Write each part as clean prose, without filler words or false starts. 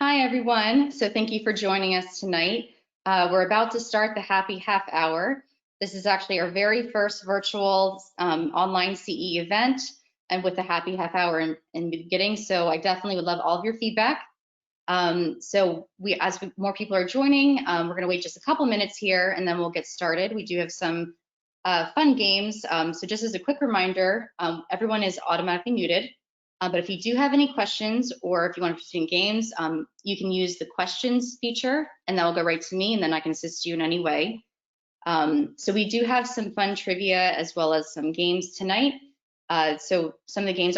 Hi, everyone. So thank you for joining us tonight. We're about to start the Happy Half Hour. This is actually our very first virtual online CE event, and with the Happy Half Hour in the beginning. So I definitely would love all of your feedback. As more people are joining, we're going to wait just a couple minutes here, and then we'll get started. We do have some fun games. So just as a quick reminder, everyone is automatically muted. But if you do have any questions or if you want to participate in games, you can use the questions feature and that will go right to me and then I can assist you in any way. So we do have some fun trivia as well as some games tonight. So some of the games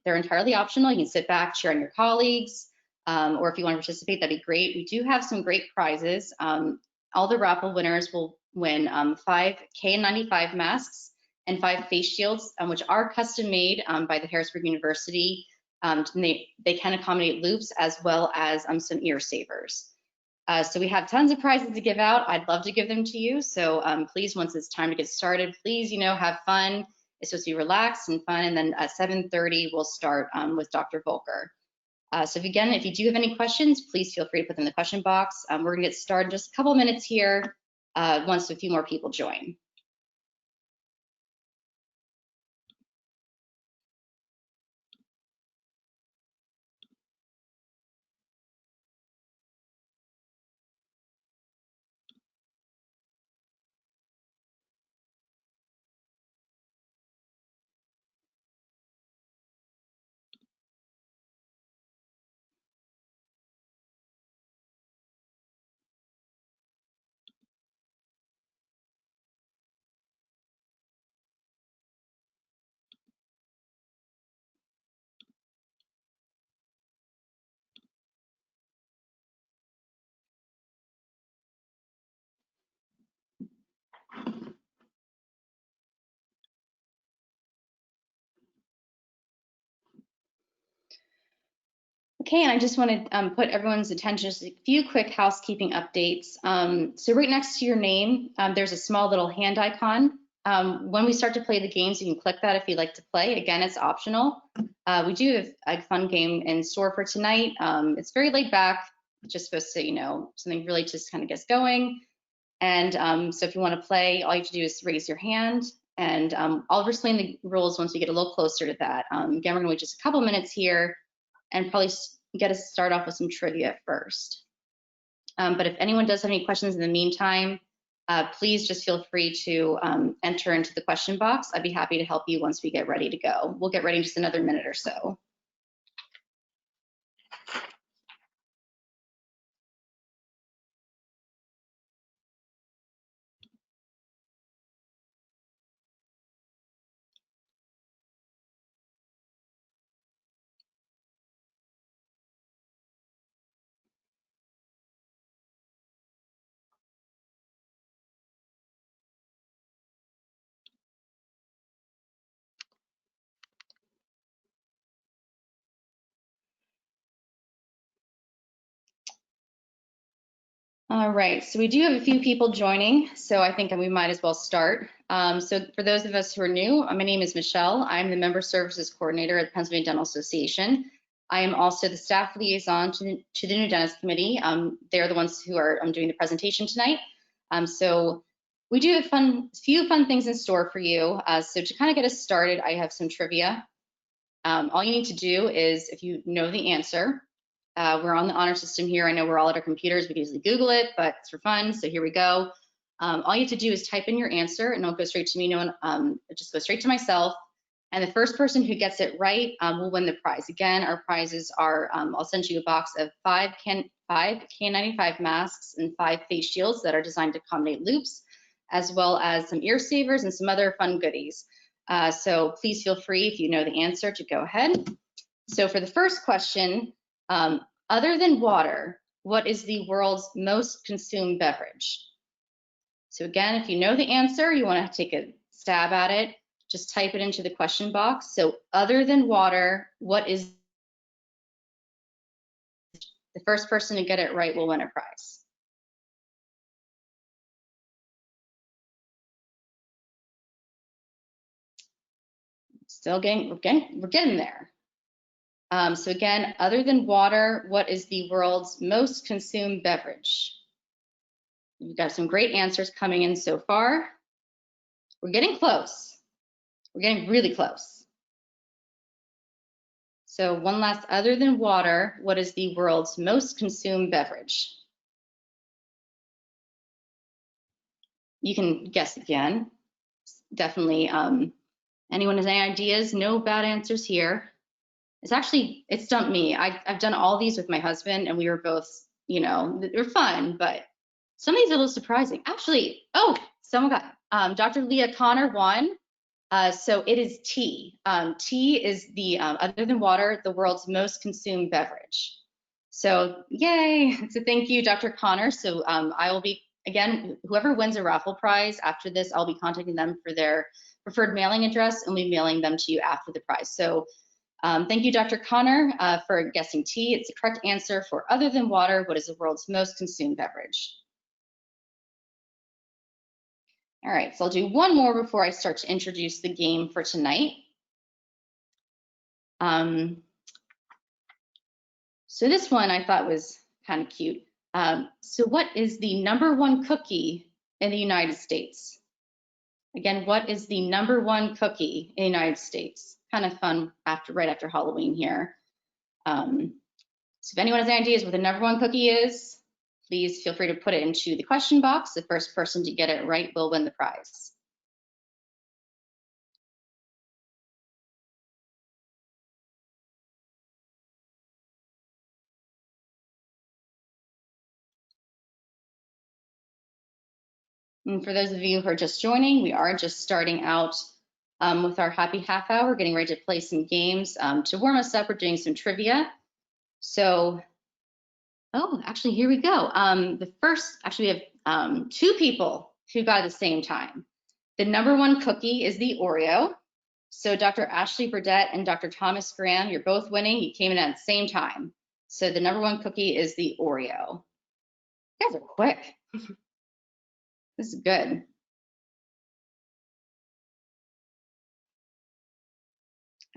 they're entirely optional. You can sit back, cheer on your colleagues, or if you want to participate, that'd be great. We do have some great prizes. All the raffle winners will win 5 KN95 masks and 5 face shields, which are custom made by the Harrisburg University. They can accommodate loops as well as some ear savers. So we have tons of prizes to give out. I'd love to give them to you. So please, once it's time to get started, please, have fun. It's supposed to be relaxed and fun. And then at 7:30, we'll start with Dr. Volker. So if you do have any questions, please feel free to put them in the question box. We're gonna get started in just a couple minutes here once a few more people join. Okay, and I just want to put everyone's attention just a few quick housekeeping updates. So right next to your name, there's a small little hand icon. When we start to play the games, you can click that if you'd like to play. Again, it's optional. We do have a fun game in store for tonight. It's very laid back, just supposed to, something really just kind of gets going. And so if you want to play, all you have to do is raise your hand. And I'll explain the rules once we get a little closer to that. Again, we're going to wait just a couple minutes here and probably get us start off with some trivia first. But if anyone does have any questions in the meantime, please just feel free to enter into the question box. I'd be happy to help you once we get ready to go. We'll get ready in just another minute or so. All right, so we do have a few people joining, so I think we might as well start. So for those of us who are new, my name is Michelle. I'm the Member Services Coordinator at the Pennsylvania Dental Association. I am also the staff liaison to the New Dentist Committee. They're the ones who are doing the presentation tonight. So we do have a few fun things in store for you. So to kind of get us started, I have some trivia. All you need to do is, if you know the answer, we're on the honor system here. I know we're all at our computers. We can easily Google it, but it's for fun. So here we go. All you have to do is type in your answer and it'll go straight to me. It just goes straight to myself. And the first person who gets it right will win the prize. Again, our prizes are, I'll send you a box of 5 KN95 masks and 5 face shields that are designed to accommodate loops, as well as some ear savers and some other fun goodies. So please feel free, if you know the answer, to go ahead. So for the first question, other than water, what is the world's most consumed beverage? So again, if you know the answer, you want to take a stab at it, just type it into the question box. So other than water, what is the first person to get it right will win a prize. Still we're getting there. So again, other than water, what is the world's most consumed beverage? We've got some great answers coming in so far. We're getting close. We're getting really close. So one last, other than water, what is the world's most consumed beverage? You can guess again. Definitely, anyone has any ideas? No bad answers here. It stumped me. I've done all these with my husband, and we were both, they're fun, but some of these are a little surprising. Actually, oh, someone got, Dr. Leah Connor won. So it is tea. Tea is the, other than water, the world's most consumed beverage. So yay, so thank you, Dr. Connor. So I will be, again, whoever wins a raffle prize after this, I'll be contacting them for their preferred mailing address and we'll be mailing them to you after the prize. So thank you, Dr. Connor, for guessing tea. It's the correct answer for other than water, what is the world's most consumed beverage? All right, so I'll do one more before I start to introduce the game for tonight. So this one I thought was kind of cute. So what is the #1 cookie in the United States? Again, what is the #1 cookie in the United States? Kind of fun right after Halloween here. So if anyone has any ideas what the #1 cookie is, please feel free to put it into the question box. The first person to get it right will win the prize. And for those of you who are just joining, we are just starting out with our happy half hour, getting ready to play some games. To warm us up, we're doing some trivia. So, oh, actually, here we go. We have 2 people who got it at the same time. The #1 cookie is the Oreo. So Dr. Ashley Burdett and Dr. Thomas Graham, you're both winning. You came in at the same time. So the #1 cookie is the Oreo. You guys are quick. This is good.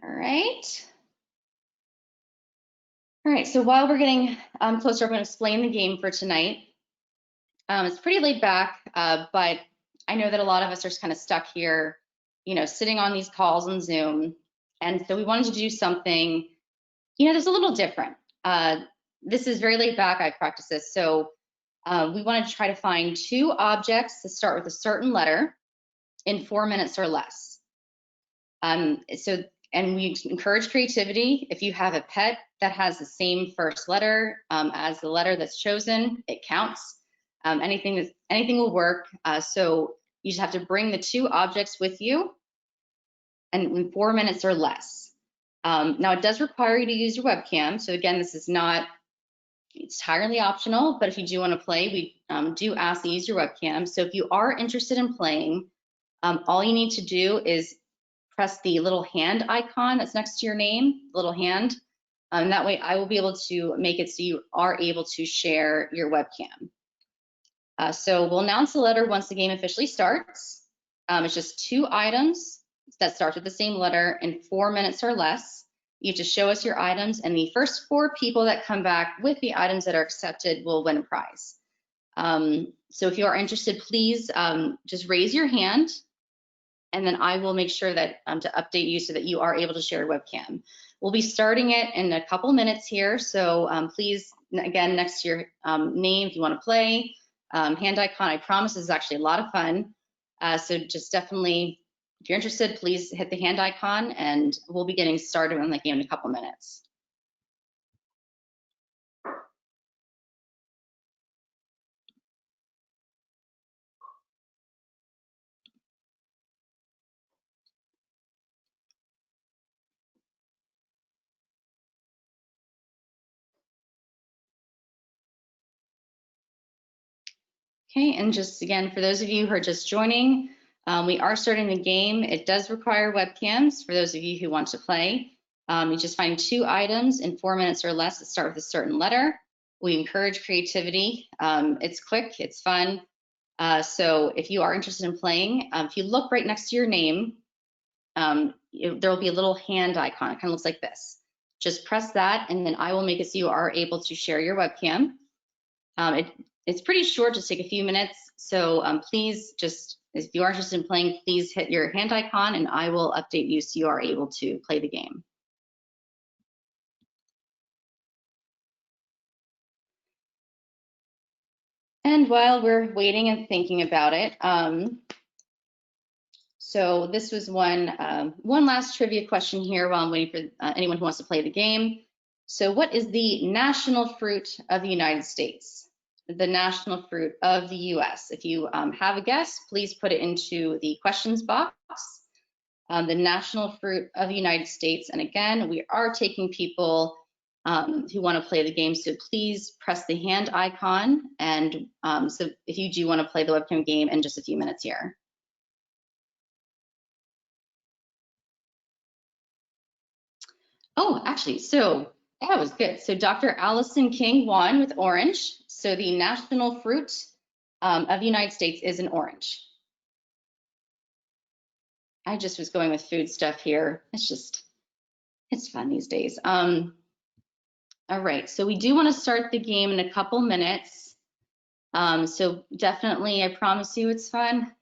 All right. All right, so while we're getting closer, I'm going to explain the game for tonight. It's pretty laid back, but I know that a lot of us are kind of stuck here, sitting on these calls on Zoom. And so we wanted to do something, that's a little different. This is very laid back. I practice this. So we wanted to try to find 2 objects that start with a certain letter in 4 minutes or less. And we encourage creativity. If you have a pet that has the same first letter as the letter that's chosen, it counts. Anything will work. So you just have to bring the 2 objects with you and in 4 minutes or less. Now it does require you to use your webcam. So again, this is not, it's entirely optional, but if you do want to play, we do ask that you use your webcam. So if you are interested in playing, all you need to do is press the little hand icon that's next to your name, little hand. That way I will be able to make it so you are able to share your webcam. So we'll announce the letter once the game officially starts. It's just 2 items that start with the same letter in 4 minutes or less. You have to show us your items, and the first 4 people that come back with the items that are accepted will win a prize. So if you are interested, please just raise your hand, and then I will make sure that to update you so that you are able to share your webcam. We'll be starting it in a couple minutes here, so please, again, next to your name, if you want to play, hand icon, I promise this is actually a lot of fun. So just definitely, if you're interested, please hit the hand icon, and we'll be getting started on the game in a couple minutes. Okay, and just again, for those of you who are just joining, we are starting the game. It does require webcams for those of you who want to play. You just find 2 items in 4 minutes or less that start with a certain letter. We encourage creativity. It's quick, it's fun. So if you are interested in playing, if you look right next to your name, there will be a little hand icon. It kind of looks like this. just press that, and then I will make it so you are able to share your webcam. It's pretty short, just take a few minutes. So please just, if you are interested in playing, please hit your hand icon and I will update you so you are able to play the game. And while we're waiting and thinking about it, so this was one last trivia question here while I'm waiting for anyone who wants to play the game. So what is the national fruit of the United States? The national fruit of the US. If you have a guess, please put it into the questions box. The national fruit of the United States. And again, we are taking people who want to play the game, so please press the hand icon. And so if you do want to play the webcam game in just a few minutes here. Oh, actually, so that was good. So Dr. Allison King won with orange. So the national fruit of the United States is an orange. I just was going with food stuff here. It's fun these days. All right, so we do want to start the game in a couple minutes. So definitely, I promise you it's fun.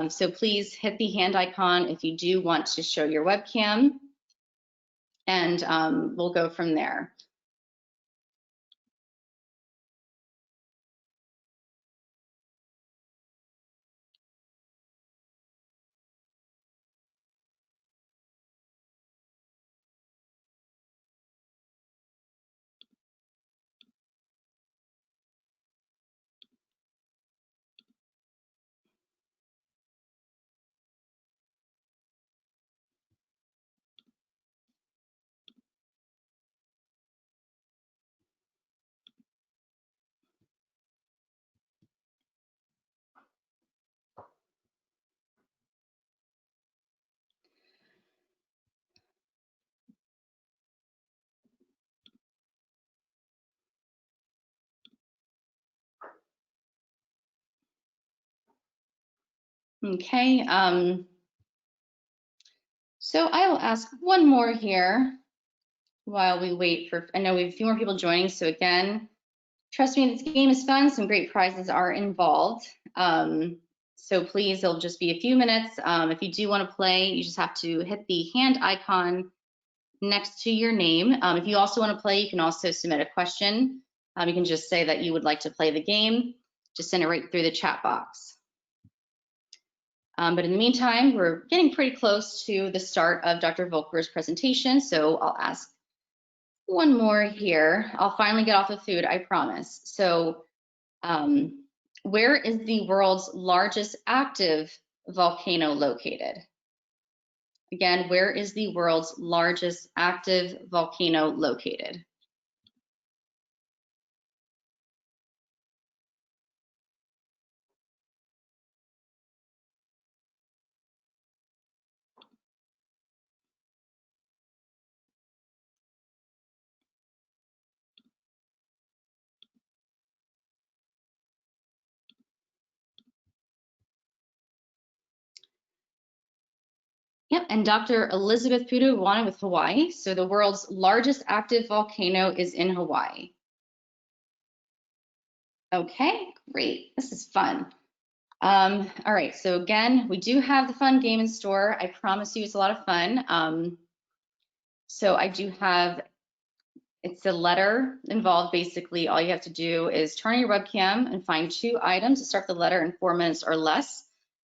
So please hit the hand icon if you do want to show your webcam, and we'll go from there. Okay, so I will ask one more here while we wait for, I know we have a few more people joining, so again, trust me, this game is fun, some great prizes are involved. So please, it'll just be a few minutes. If you do want to play, you just have to hit the hand icon next to your name. If you also want to play, you can also submit a question. You can just say that you would like to play the game. Just send it right through the chat box. But in the meantime, we're getting pretty close to the start of Dr. Volker's presentation, so I'll ask one more here. I'll finally get off of food, I promise. So where is the world's largest active volcano located? Again, where is the world's largest active volcano located? Yep, and Dr. Elizabeth Pudu won it with Hawaii. So the world's largest active volcano is in Hawaii. Okay, great. This is fun. All right, so again, we do have the fun game in store. I promise you it's a lot of fun. So I do have, it's a letter involved. Basically, all you have to do is turn on your webcam and find 2 items to start the letter in 4 minutes or less.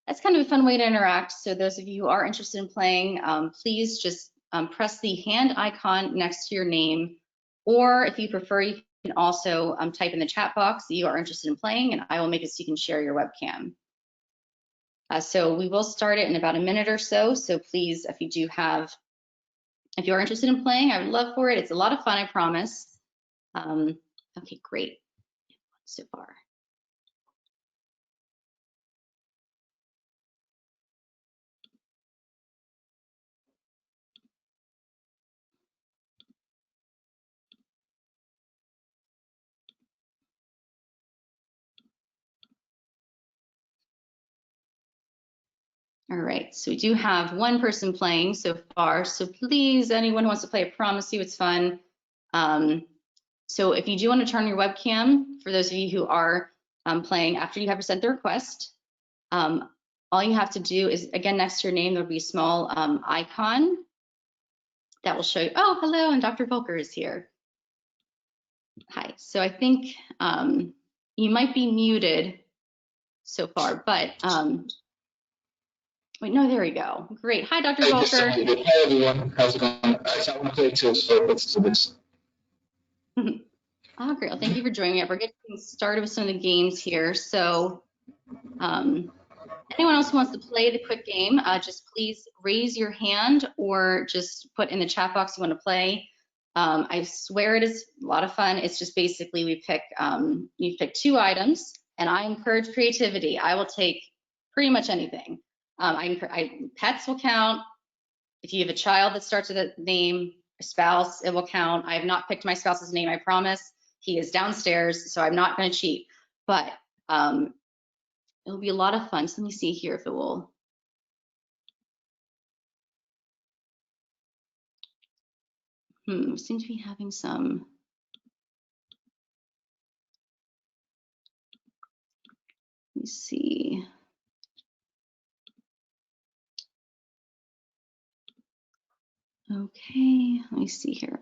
That's kind of a fun way to interact. So those of you who are interested in playing, please just press the hand icon next to your name, or if you prefer, you can also type in the chat box that you are interested in playing, and I will make it so you can share your webcam. So we will start it in about a minute or so. So please, if you are interested in playing, I would love for it. It's a lot of fun, I promise. Okay, great so far. All right, so we do have one person playing so far. So please, anyone who wants to play, I promise you it's fun. So if you do want to turn your webcam, for those of you who are playing after you have sent the request, all you have to do is, again, next to your name, there'll be a small icon that will show you, oh, hello, and Dr. Volker is here. Hi, so I think you might be muted so far, but wait, no, there we go. Great. Hi, Dr. Volker. Hi, everyone. How's it going? I want to play too, so let's do this. Oh, great. Well, thank you for joining me. We're getting started with some of the games here. So anyone else who wants to play the quick game, just please raise your hand or just put in the chat box you want to play. I swear it is a lot of fun. It's just basically you pick 2 items, and I encourage creativity. I will take pretty much anything. Pets will count. If you have a child that starts with a name, a spouse, it will count. I have not picked my spouse's name, I promise. He is downstairs, so I'm not going to cheat. But it'll be a lot of fun. So let me see here if it will. Seem to be having some. Let me see. Okay, let me see here.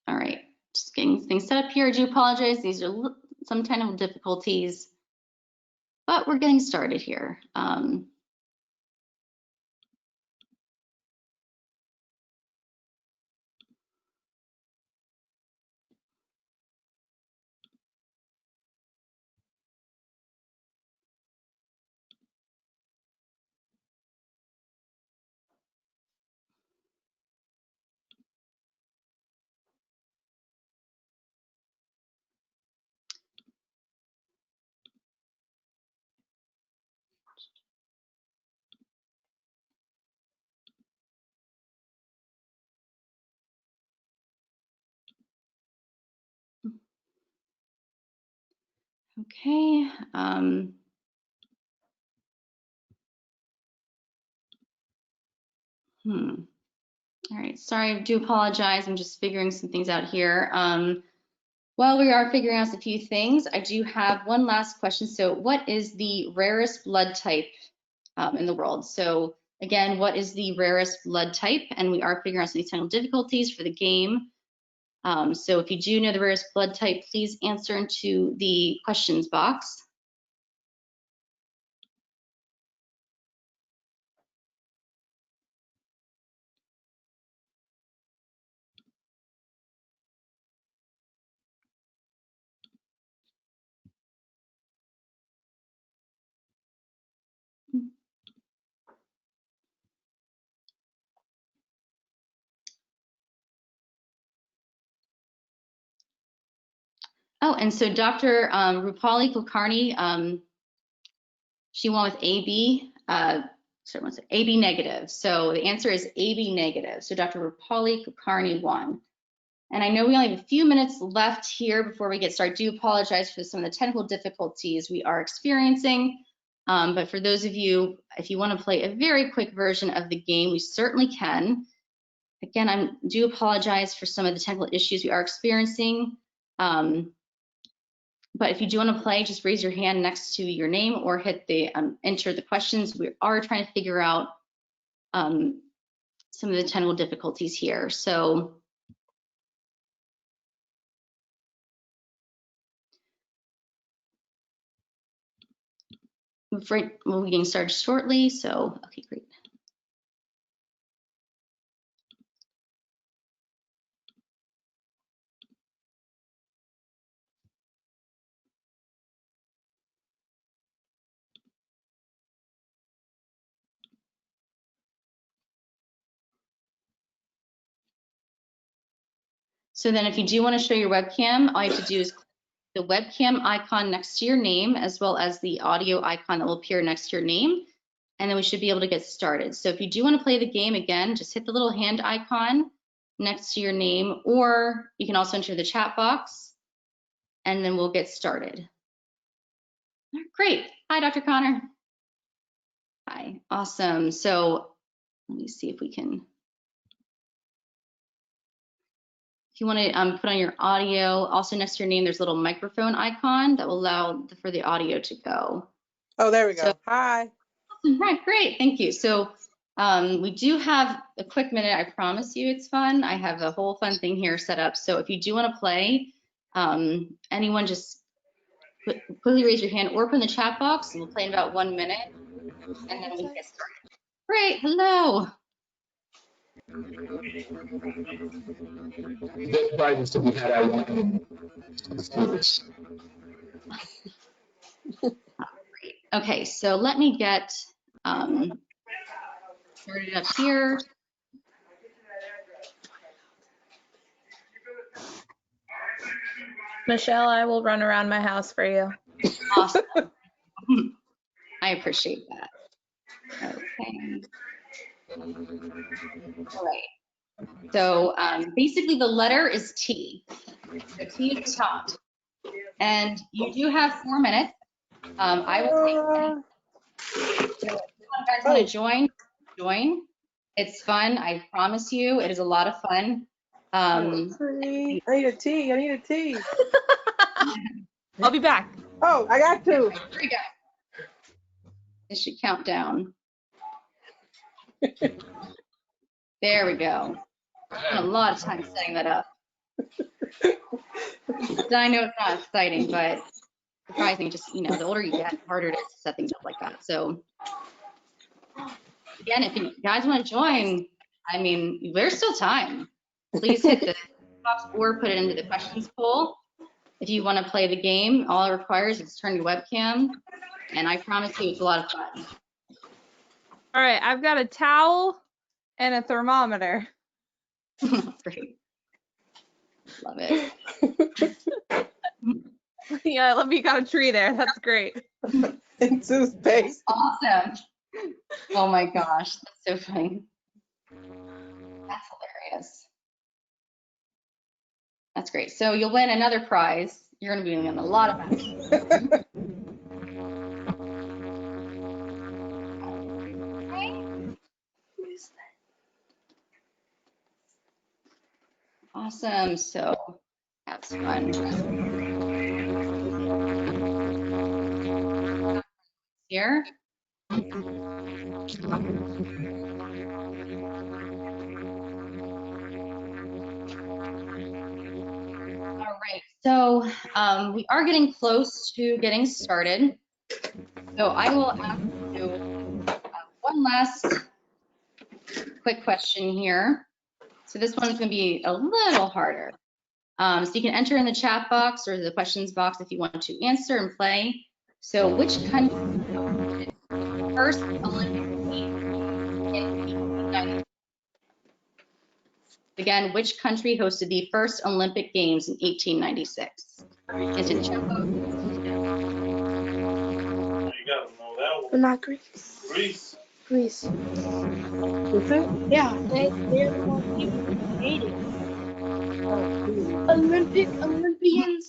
All right, just getting things set up here. I do apologize. These are some technical difficulties, but we're getting started here. Okay. All right, sorry, I do apologize. I'm just figuring some things out here. While we are figuring out a few things, I do have one last question. So what is the rarest blood type in the world? So again, what is the rarest blood type? And we are figuring out some technical difficulties for the game. So if you do know the rarest blood type, please answer into the questions box. Oh, and so Dr. Rupali Kulkarni, she went with AB, AB negative. So the answer is AB negative. So Dr. Rupali Kulkarni won. And I know we only have a few minutes left here before we get started. I do apologize for some of the technical difficulties we are experiencing. But for those of you, if you want to play a very quick version of the game, we certainly can. Again, I do apologize for some of the technical issues we are experiencing. But if you do want to play, just raise your hand next to your name or hit the enter the questions. We are trying to figure out some of the technical difficulties here. So we'll be getting started shortly. So, okay, great. So then if you do want to show your webcam, all you have to do is click the webcam icon next to your name, as well as the audio icon that will appear next to your name. And then we should be able to get started. So if you do want to play the game again, just hit the little hand icon next to your name, or you can also enter the chat box, and then we'll get started. Great. Hi, Dr. Connor. Hi. Awesome. So let me see if we can. If you want to put on your audio, also next to your name, there's a little microphone icon that will allow for the audio to go. Oh, there we go. So, Hi. right, great, thank you. So we do have a quick minute. I promise you it's fun. I have a whole fun thing here set up. So if you do want to play, anyone just quickly raise your hand or put in the chat box, and we'll play in about 1 minute, and then we can get started. Great, hello. There's prizes to be had. I want. Let's do this. Okay, so let me get started up here. Michelle, I will run around my house for you. Awesome. I appreciate that. Okay. All right. So basically the letter is T. So T is the top. And you do have 4 minutes. I will take 10. So if you guys want to join. It's fun. I promise you, it is a lot of fun. I need a tea. I need a tea. I'll be back. Oh, I got two. Here we go. It should count down. There we go. Spent a lot of time setting that up. I know it's not exciting, but surprising. Just, the older you get, the harder it is to set things up like that. So again, if you guys want to join, I mean, there's still time. Please hit the box or put it into the questions poll. If you want to play the game, all it requires is turn your webcam, and I promise you it's a lot of fun. All right, I've got a towel and a thermometer. Great. Love it. Yeah, I love you got a tree there. That's great. In toothpaste. Awesome. Oh my gosh, that's so funny. That's hilarious. That's great. So you'll win another prize. You're going to be winning a lot of money. Awesome. So that's fun. Here. All right, so we are getting close to getting started. So I will ask you one last quick question here. So this one's going to be a little harder. So you can enter in the chat box or the questions box if you want to answer and play. So which country hosted the first Olympic Games in 1896? Again, which country hosted the first Olympic Games in 1896? Is it Not Greece. Greece. Is it? Yeah, they're the ones who created Olympians.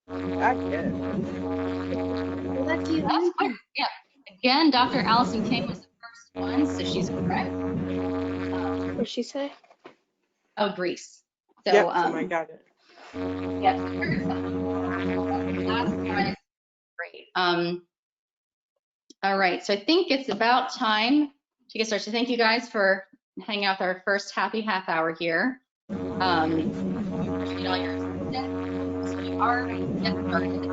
I get it. Well, that's the That's Olympians. fine. Yeah. Again, Dr. Allison King was the first one, so she's correct. What'd she say? Oh, Greece. So, Yep, I got it. yes. That's great. All right, so I think it's about time to get started. So thank you guys for hanging out with our first happy half hour here. We appreciate all your assistance. So we are going to get started.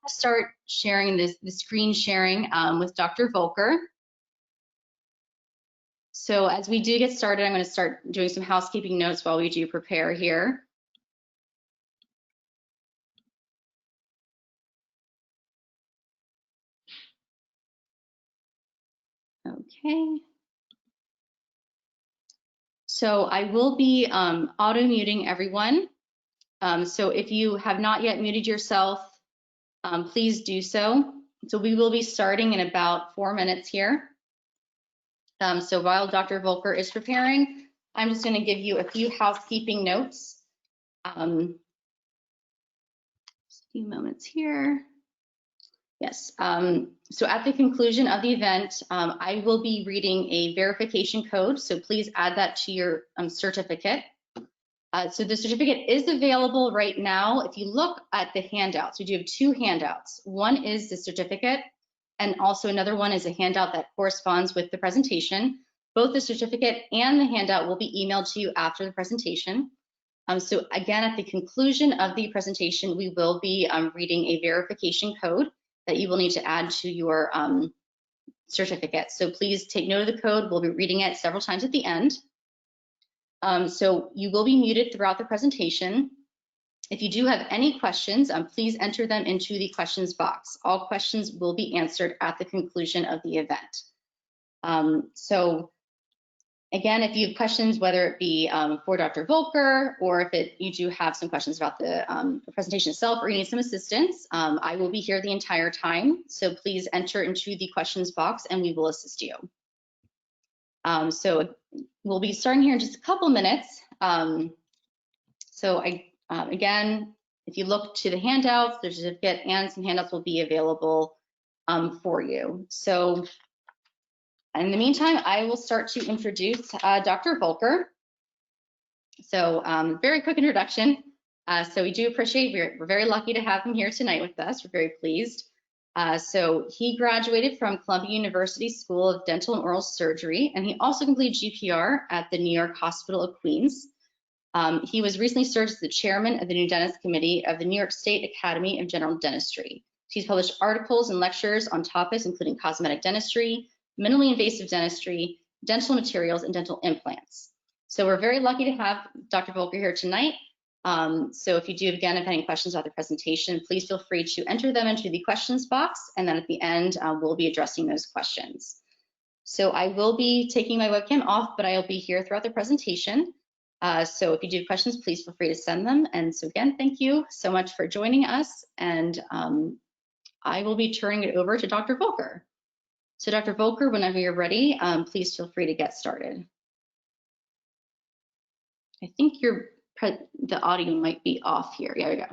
Start sharing the screen sharing with Dr. Volker. So as we do get started, I'm going to start doing some housekeeping notes while we do prepare here. Okay. So I will be auto muting everyone. So if you have not yet muted yourself, please do so. So we will be starting in about 4 minutes here. So while Dr. Volker is preparing, I'm just going to give you a few housekeeping notes. Just a few moments here. Yes, so at the conclusion of the event, I will be reading a verification code, so please add that to your certificate. So the certificate is available right now. If you look at the handouts, we do have 2 handouts. One is the certificate, and also another one is a handout that corresponds with the presentation. Both the certificate and the handout will be emailed to you after the presentation. So again, at the conclusion of the presentation, we will be reading a verification code that you will need to add to your certificate. So please take note of the code. We'll be reading it several times at the end. So you will be muted throughout the presentation. If you do have any questions, please enter them into the questions box. All questions will be answered at the conclusion of the event. So again, if you have questions, whether it be for Dr. Volker or if you do have some questions about the presentation itself or you need some assistance, I will be here the entire time. So please enter into the questions box and we will assist you. So we'll be starting here in just a couple minutes. Again, if you look to the handouts, the certificate and some handouts will be available for you. So in the meantime, I will start to introduce Dr. Volker. So very quick introduction. So we do appreciate, we're very lucky to have him here tonight with us. We're very pleased. So he graduated from Columbia University School of Dental and Oral Surgery, and he also completed GPR at the New York Hospital of Queens. He was recently served as the chairman of the New Dentist Committee of the New York State Academy of General Dentistry. He's published articles and lectures on topics including cosmetic dentistry, minimally invasive dentistry, dental materials, and dental implants. So we're very lucky to have Dr. Volker here tonight. So if you do, again, have any questions about the presentation, please feel free to enter them into the questions box, and then at the end, we'll be addressing those questions. So I will be taking my webcam off, but I'll be here throughout the presentation. So if you do have questions, please feel free to send them. And so again, thank you so much for joining us. And I will be turning it over to Dr. Volker. So Dr. Volker, whenever you're ready, please feel free to get started. I think the audio might be off here. There we go.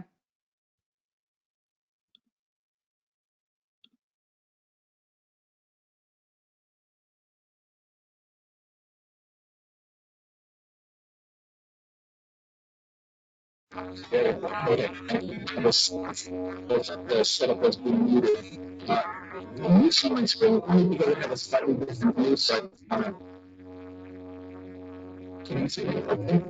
The setup has been muted. Can you see my screen? I'm going to have a slightly different view, so can you see me? Okay.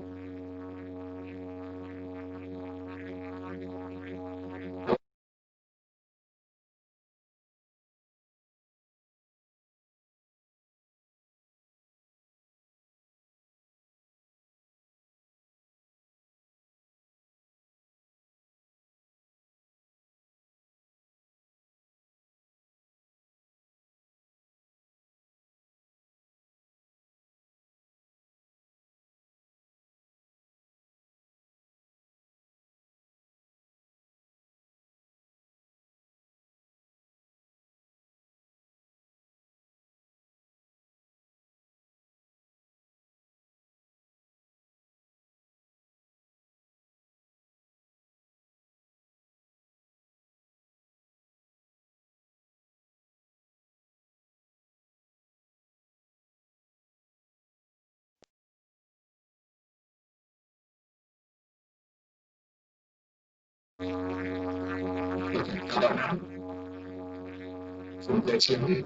So you guys hear me?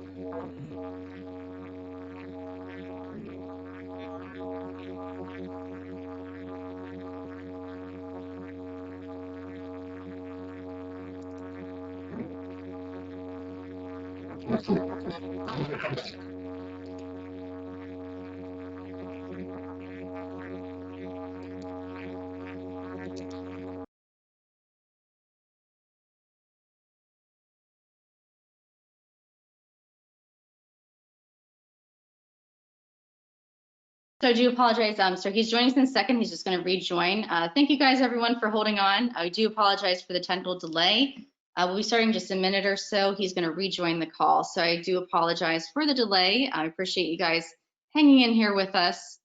So I do apologize. So he's joining us in a second. He's just going to rejoin. Thank you guys, everyone, for holding on. I do apologize for the technical delay. We'll be starting in just a minute or so. He's going to rejoin the call. So I do apologize for the delay. I appreciate you guys hanging in here with us.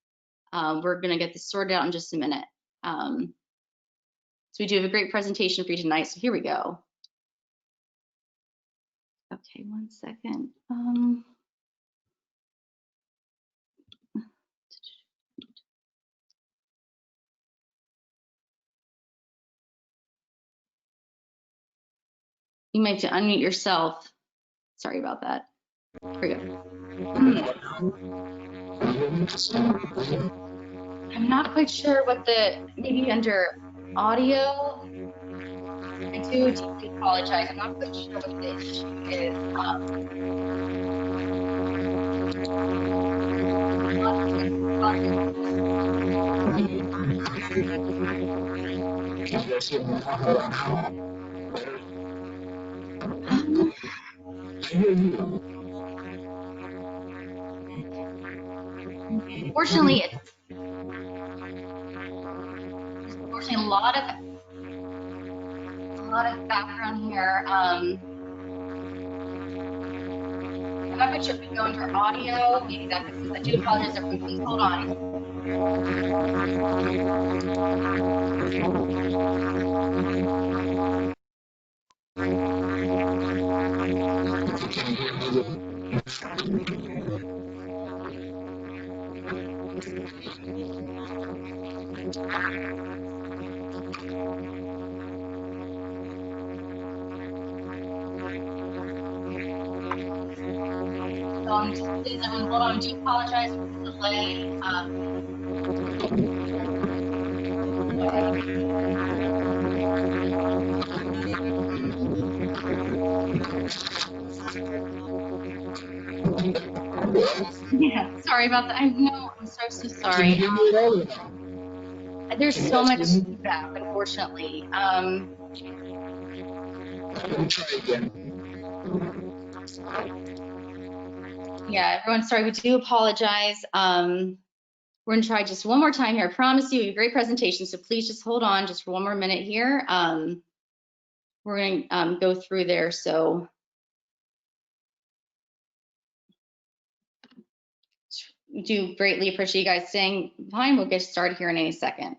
We're going to get this sorted out in just a minute. So we do have a great presentation for you tonight. So here we go. Okay, 1 second. You might have to unmute yourself. Sorry about that. Here we go. I'm not quite sure what maybe under audio. I do deeply apologize. I'm not quite sure what the issue is. Unfortunately, a lot of background here. I'm not quite sure if we go under audio. Maybe that's because I do apologize, everyone. Please hold on. Please, everyone, hold on. I do apologize for the delay. Yeah, sorry about that. I know, I'm so sorry. There's so much feedback, unfortunately. Let me try again. Yeah, everyone, sorry, we do apologize. We're gonna try just one more time here. I promise you, a great presentation, so please just hold on just for one more minute here. We're gonna go through there, so. We do greatly appreciate you guys staying behind. We'll get started here in any second.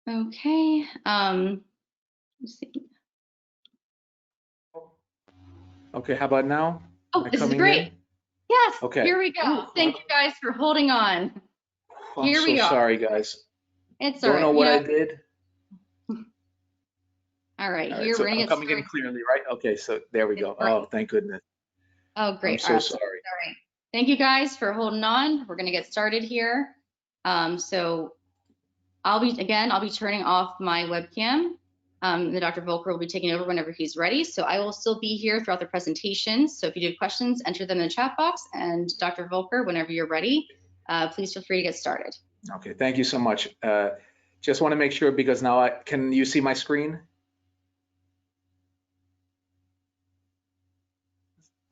Okay, let's see. Okay, how about now? Oh, Am I this is coming great. in? Yes, Okay. here we go. Thank you guys for holding on. I'm Here we so are. sorry, guys. It's all Don't right. know what You I know- did. All right, All here right, so we're gonna I'm get coming in started. clearly, right? Okay, so there we go. It's great. Oh, thank goodness. Oh, great. I'm so All right. sorry. All right. Thank you guys for holding on. We're gonna get started here. So I'll be turning off my webcam. The Dr. Volker will be taking over whenever he's ready. So I will still be here throughout the presentation. So if you do have questions, enter them in the chat box. And Dr. Volker, whenever you're ready, please feel free to get started. Okay, thank you so much. Just want to make sure because now can you see my screen?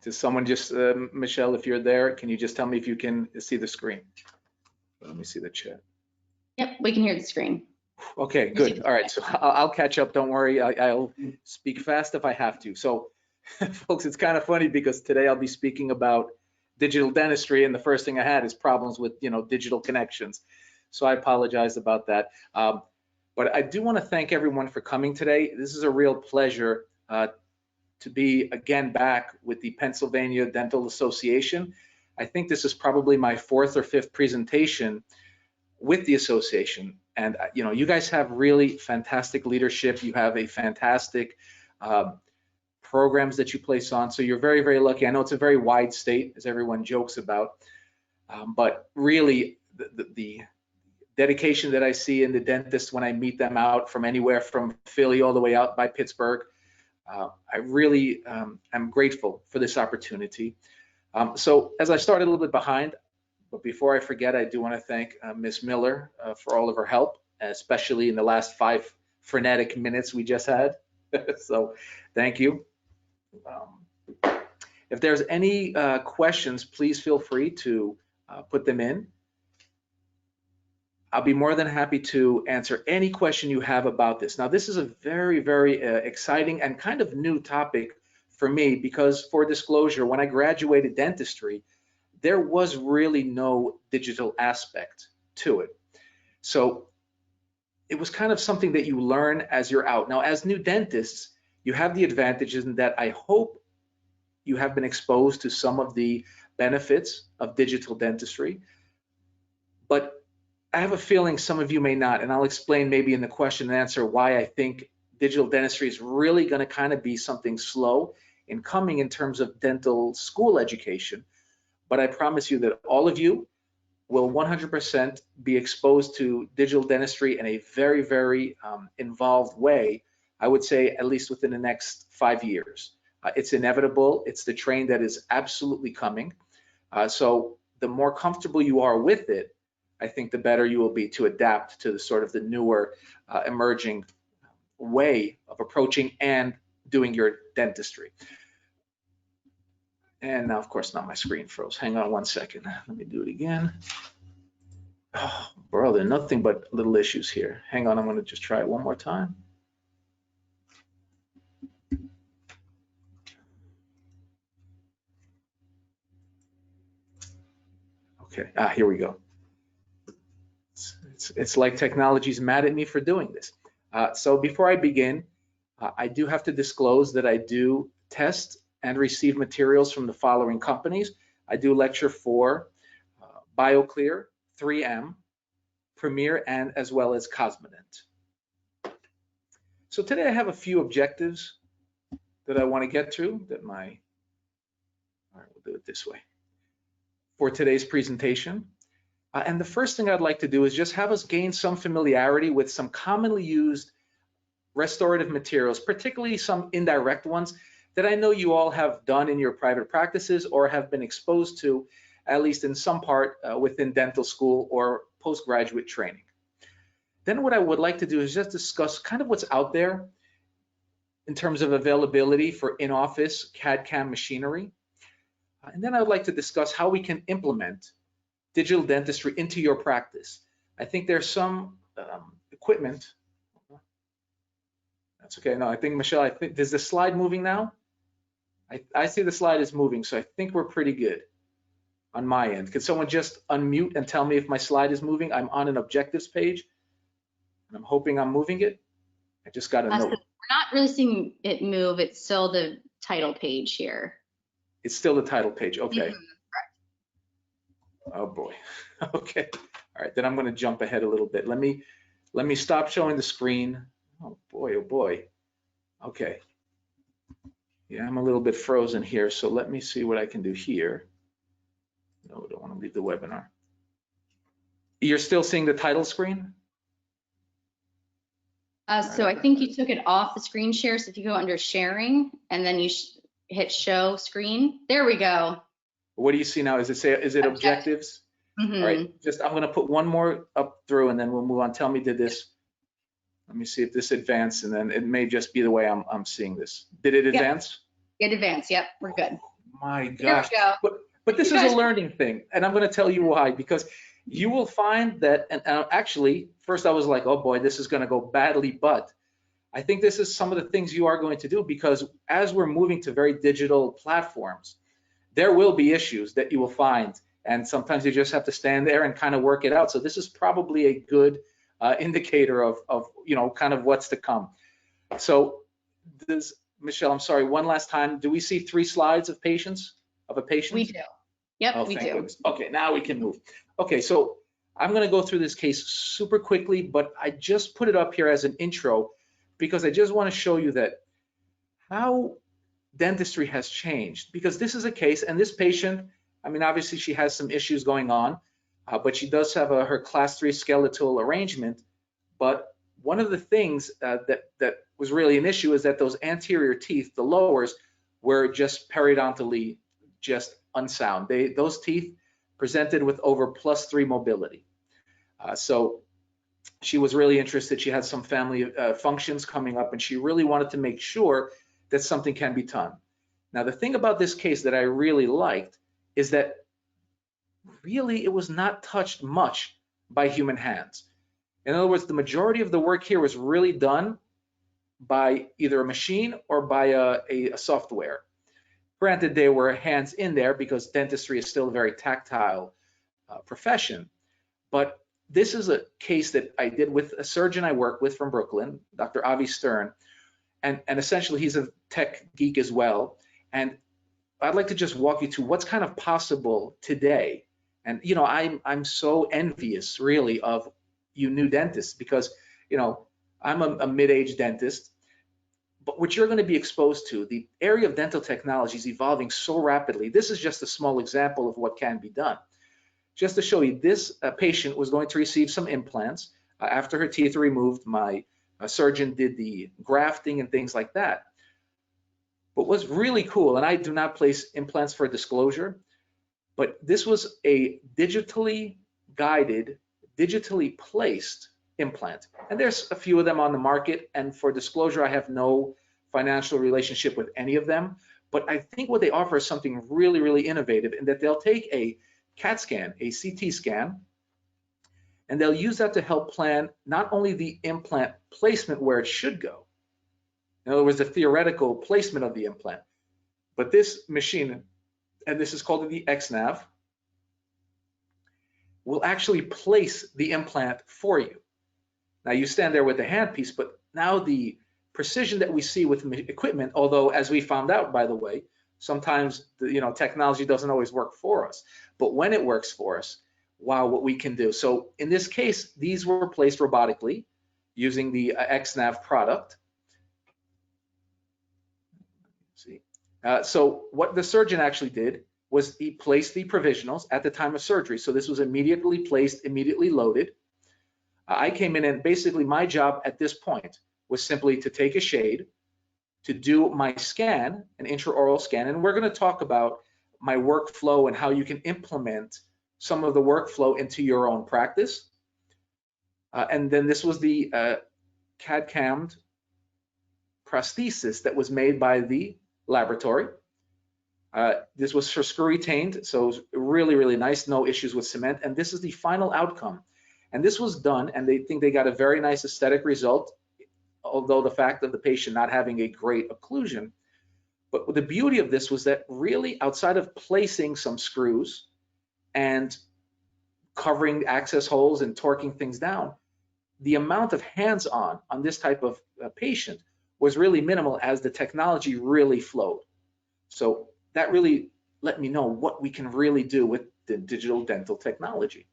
Does someone just, Michelle, if you're there, can you just tell me if you can see the screen? Let me see the chat. Yep, we can hear the screen. Okay, good. All right, so I'll catch up. Don't worry. I'll speak fast if I have to. So, folks, it's kind of funny because today I'll be speaking about digital dentistry, and the first thing I had is problems with, digital connections. So I apologize about that. But I do want to thank everyone for coming today. This is a real pleasure to be again back with the Pennsylvania Dental Association. I think this is probably my 4th or 5th presentation with the association. And you guys have really fantastic leadership. You have a fantastic programs that you place on. So you're very, very lucky. I know it's a very wide state, as everyone jokes about. But really, the dedication that I see in the dentists when I meet them out from anywhere from Philly all the way out by Pittsburgh, I really am grateful for this opportunity. So as I started a little bit behind, but before I forget, I do want to thank Ms. Miller for all of her help, especially in the last 5 frenetic minutes we just had. So thank you. If there's any questions, please feel free to put them in. I'll be more than happy to answer any question you have about this. Now, this is a very, very exciting and kind of new topic for me because, for disclosure, when I graduated dentistry, there was really no digital aspect to it. So it was kind of something that you learn as you're out. Now, as new dentists, you have the advantages in that I hope you have been exposed to some of the benefits of digital dentistry, but I have a feeling some of you may not, and I'll explain maybe in the question and answer why I think digital dentistry is really going to kind of be something slow in coming in terms of dental school education. But I promise you that all of you will 100% be exposed to digital dentistry in a very, very involved way, I would say at least within the next 5 years. It's inevitable. It's the train that is absolutely coming. So the more comfortable you are with it, I think the better you will be to adapt to the sort of the newer emerging way of approaching and doing your dentistry. And now, of course, now my screen froze. Hang on one second. Let me do it again. Oh, bro, there are nothing but little issues here. Hang on, I'm going to just try it one more time. Okay, here we go. It's like technology's mad at me for doing this. So before I begin, I do have to disclose that I do test and receive materials from the following companies. I do lecture for BioClear, 3M, Premier, and as well as Cosmedent. So today I have a few objectives that I want to get to all right, we'll do it this way. For today's presentation. And the first thing I'd like to do is just have us gain some familiarity with some commonly used restorative materials, particularly some indirect ones that I know you all have done in your private practices or have been exposed to, at least in some part within dental school or postgraduate training. Then what I would like to do is just discuss kind of what's out there in terms of availability for in-office CAD/CAM machinery. And then I would like to discuss how we can implement digital dentistry into your practice. I think there's some equipment. That's okay. No, I think, Michelle, I think, is the slide moving now? I see the slide is moving, so I think we're pretty good on my end. Could someone just unmute and tell me if my slide is moving? I'm on an objectives page, and I'm hoping I'm moving it. I just got a note. So we're not really seeing it move. It's still the title page here. It's still the title page. Okay. Mhm. Oh boy. Okay. All right. Then I'm going to jump ahead a little bit. Let me stop showing the screen. Oh boy. Oh boy. Okay. Yeah, I'm a little bit frozen here. So let me see what I can do here. No, I don't want to leave the webinar. You're still seeing the title screen? So I think you took it off the screen share. So if you go under sharing and then you hit show screen, there we go. What do you see now? Is it objectives? Mm-hmm. All right, I'm going to put one more up through and then we'll move on. Tell me, did this, let me see if this advanced, and then it may just be the way I'm seeing this. Did it advance? It advanced. Yep, we're good. My There gosh. we go. But this is a learning thing, and I'm going to tell you why, because you will find that, and actually, first I was like, oh boy, this is going to go badly, but I think this is some of the things you are going to do, because as we're moving to very digital platforms, there will be issues that you will find, and sometimes you just have to stand there and kind of work it out. So this is probably a good indicator of kind of what's to come. So this, Michelle, I'm sorry, one last time, do we see 3 slides of patients, of a patient? We do. Yep, Oh, we thank do. goodness. Okay, now we can move. Okay, so I'm going to go through this case super quickly, but I just put it up here as an intro because I just want to show you that how dentistry has changed, because this is a case, and this patient I mean, obviously she has some issues going on, but she does have her class 3 skeletal arrangement. But one of the things that was really an issue is that those anterior teeth, the lowers, were just periodontally just unsound. Those teeth presented with over +3 mobility. So she was really interested. She had some family functions coming up, and she really wanted to make sure that something can be done. Now, the thing about this case that I really liked is that really it was not touched much by human hands. In other words, the majority of the work here was really done by either a machine or by a software. Granted, there were hands in there because dentistry is still a very tactile profession, but this is a case that I did with a surgeon I work with from Brooklyn, Dr. Avi Stern, and essentially he's a tech geek as well. And I'd like to just walk you through what's kind of possible today. And you know, I'm so envious really of you new dentists, because you know, I'm a mid-aged dentist, but what you're going to be exposed to, the area of dental technology is evolving so rapidly. This is just a small example of what can be done. Just to show you, this patient was going to receive some implants. After her teeth were removed, my surgeon did the grafting and things like that. But what's really cool, and I do not place implants for disclosure, but this was a digitally guided, digitally placed implant. And there's a few of them on the market, and for disclosure, I have no financial relationship with any of them. But I think what they offer is something really, really innovative, in that they'll take a CAT scan, a CT scan, and they'll use that to help plan not only the implant placement where it should go, in other words, the theoretical placement of the implant, but this machine, and this is called the XNav, will actually place the implant for you. Now you stand there with the handpiece, but now the precision that we see with equipment, although as we found out, by the way, sometimes technology doesn't always work for us, but when it works for us, wow, what we can do. So in this case, these were placed robotically using the XNav product. So what the surgeon actually did was he placed the provisionals at the time of surgery. So this was immediately placed, immediately loaded. I came in, and basically my job at this point was simply to take a shade, to do my scan, an intraoral scan, and we're going to talk about my workflow and how you can implement some of the workflow into your own practice. And then this was the CAD-CAMmed prosthesis that was made by the laboratory. This was for screw retained, so it was really, really nice, no issues with cement. And this is the final outcome. And this was done, and they think they got a very nice aesthetic result, although the fact of the patient not having a great occlusion. But the beauty of this was that really, outside of placing some screws and covering access holes and torquing things down, the amount of hands-on on this type of patient was really minimal, as the technology really flowed. So that really let me know what we can really do with the digital dental technology.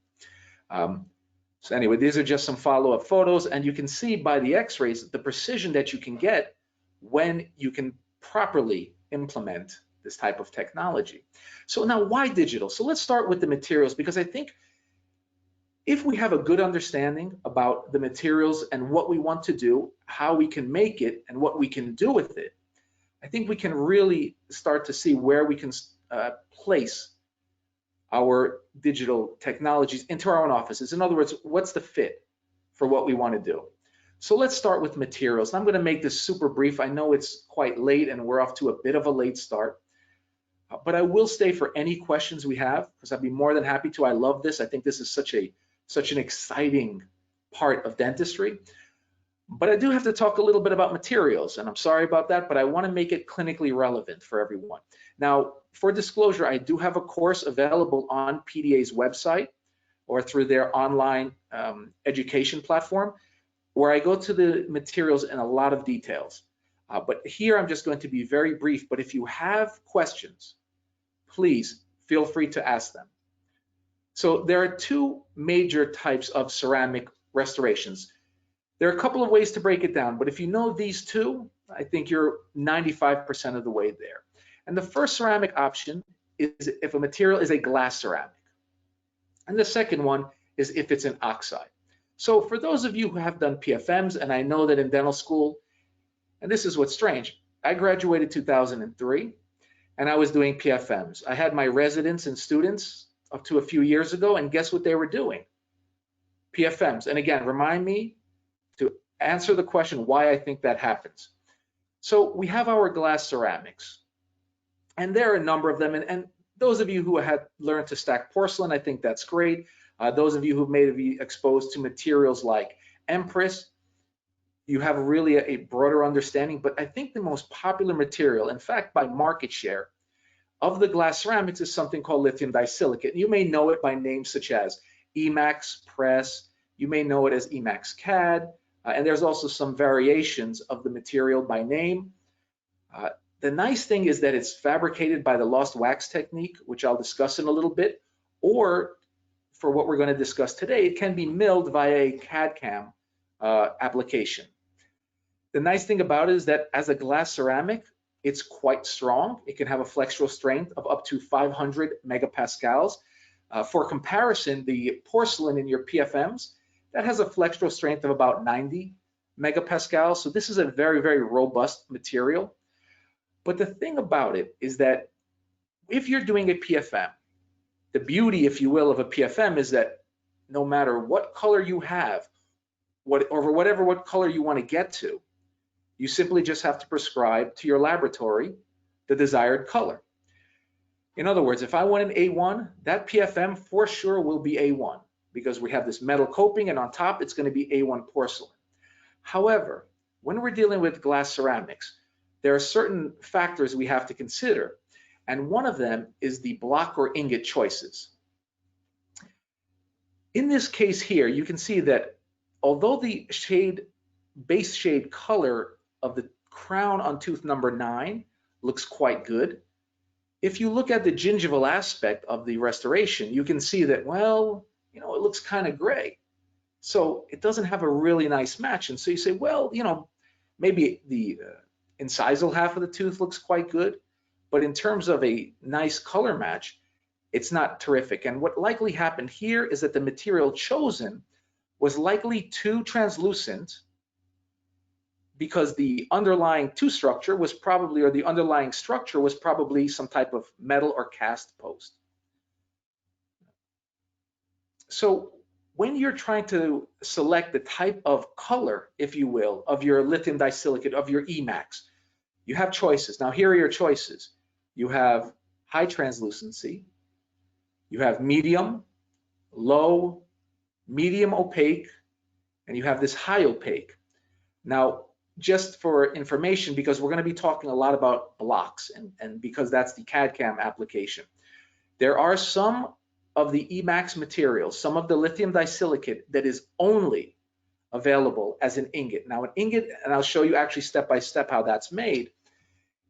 So anyway, these are just some follow-up photos, and you can see by the x-rays the precision that you can get when you can properly implement this type of technology. So now, why digital? So let's start with the materials, because I think if we have a good understanding about the materials and what we want to do, how we can make it, and what we can do with it, I think we can really start to see where we can place our digital technologies into our own offices. In other words, what's the fit for what we want to do? So let's start with materials. I'm going to make this super brief. I know it's quite late and we're off to a bit of a late start, but I will stay for any questions we have, because I'd be more than happy to. I love this. I think this is such an exciting part of dentistry. But I do have to talk a little bit about materials, and I'm sorry about that, but I want to make it clinically relevant for everyone. Now, for disclosure, I do have a course available on PDA's website or through their online education platform, where I go to the materials in a lot of details. But here I'm just going to be very brief, but if you have questions, please feel free to ask them. So there are two major types of ceramic restorations. There are a couple of ways to break it down, but if you know these two, I think you're 95% of the way there. And the first ceramic option is if a material is a glass ceramic. And the second one is if it's an oxide. So for those of you who have done PFMs, and I know that in dental school, and this is what's strange, I graduated 2003 and I was doing PFMs. I had my residents and students up to a few years ago, and guess what they were doing? PFMs. And again, remind me to answer the question why I think that happens. So we have our glass ceramics, and there are a number of them. And those of you who had learned to stack porcelain, I think that's great. Those of you who may be exposed to materials like Empress, you have really a broader understanding. But I think the most popular material, in fact, by market share of the glass ceramics, is something called lithium disilicate. You may know it by names such as Emax Press. You may know it as Emax CAD. And there's also some variations of the material by name. The nice thing is that it's fabricated by the lost wax technique, which I'll discuss in a little bit, or for what we're going to discuss today, it can be milled via a CAD/CAM application. The nice thing about it is that as a glass ceramic, it's quite strong. It can have a flexural strength of up to 500 megapascals. For comparison, the porcelain in your PFMs, that has a flexural strength of about 90 megapascals. So this is a very, very robust material. But the thing about it is that if you're doing a PFM, the beauty, if you will, of a PFM is that no matter what color you have, what color you want to get to, you simply just have to prescribe to your laboratory the desired color. In other words, if I want an A1, that PFM for sure will be A1 because we have this metal coping, and on top it's going to be A1 porcelain. However, when we're dealing with glass ceramics, there are certain factors we have to consider, and one of them is the block or ingot choices. In this case here, you can see that although the base shade color of the crown on tooth number 9 looks quite good, if you look at the gingival aspect of the restoration, you can see that, well, it looks kind of gray. So it doesn't have a really nice match. And so you say, well, maybe the incisal half of the tooth looks quite good, but in terms of a nice color match, it's not terrific. And what likely happened here is that the material chosen was likely too translucent because the underlying tooth structure was probably, or the underlying structure was probably some type of metal or cast post. So when you're trying to select the type of color, if you will, of your lithium disilicate, of your Emax, you have choices. Now, here are your choices. You have high translucency, you have medium, low, medium opaque, and you have this high opaque. Now, just for information, because we're going to be talking a lot about blocks, and because that's the CAD/CAM application, there are some of the Emax materials, some of the lithium disilicate that is only available as an ingot. Now, an ingot, and I'll show you actually step by step how that's made,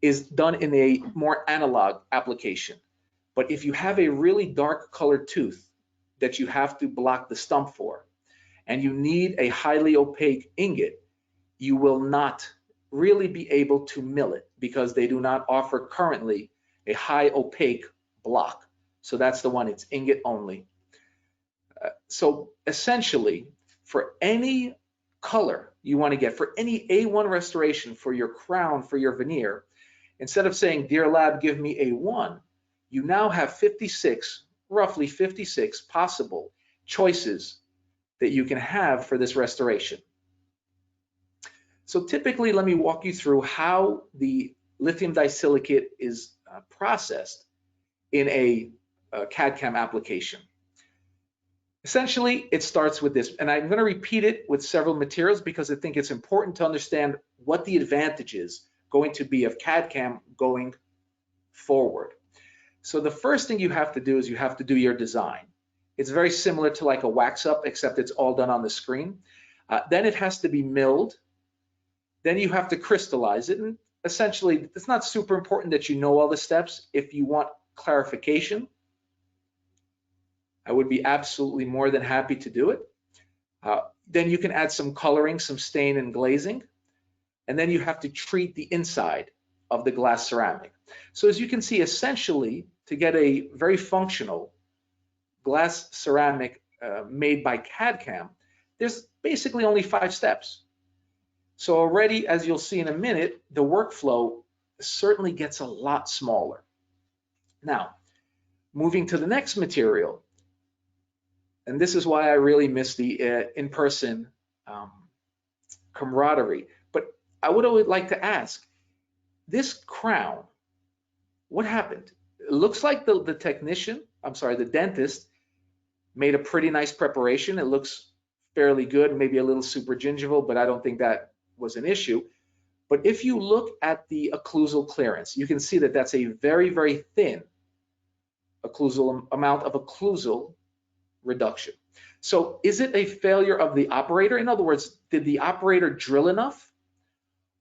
is done in a more analog application. But if you have a really dark colored tooth that you have to block the stump for, and you need a highly opaque ingot, you will not really be able to mill it because they do not offer currently a high opaque block. So that's the one, it's ingot only. So essentially, for any color you want to get, for any A1 restoration for your crown, for your veneer, instead of saying, dear lab, give me A1, you now have 56, roughly 56 possible choices that you can have for this restoration. So typically, let me walk you through how the lithium disilicate is processed in a CAD/CAM application. Essentially, it starts with this, and I'm going to repeat it with several materials because I think it's important to understand what the advantage is going to be of CAD/CAM going forward. So the first thing you have to do is you have to do your design. It's very similar to like a wax up, except it's all done on the screen. Then it has to be milled. Then you have to crystallize it. And essentially, it's not super important that you know all the steps. If you want clarification, I would be absolutely more than happy to do it. Then you can add some coloring, some stain and glazing. And then you have to treat the inside of the glass ceramic. So as you can see, essentially, to get a very functional glass ceramic made by CAD/CAM, there's basically only 5 steps. So already, as you'll see in a minute, the workflow certainly gets a lot smaller. Now, moving to the next material, and this is why I really miss the in-person camaraderie. But I would like to ask, this crown, what happened? It looks like the dentist made a pretty nice preparation. It looks fairly good, maybe a little super gingival, but I don't think that was an issue. But if you look at the occlusal clearance, you can see that that's a very, very thin amount of occlusal reduction. So is it a failure of the operator? In other words, did the operator drill enough?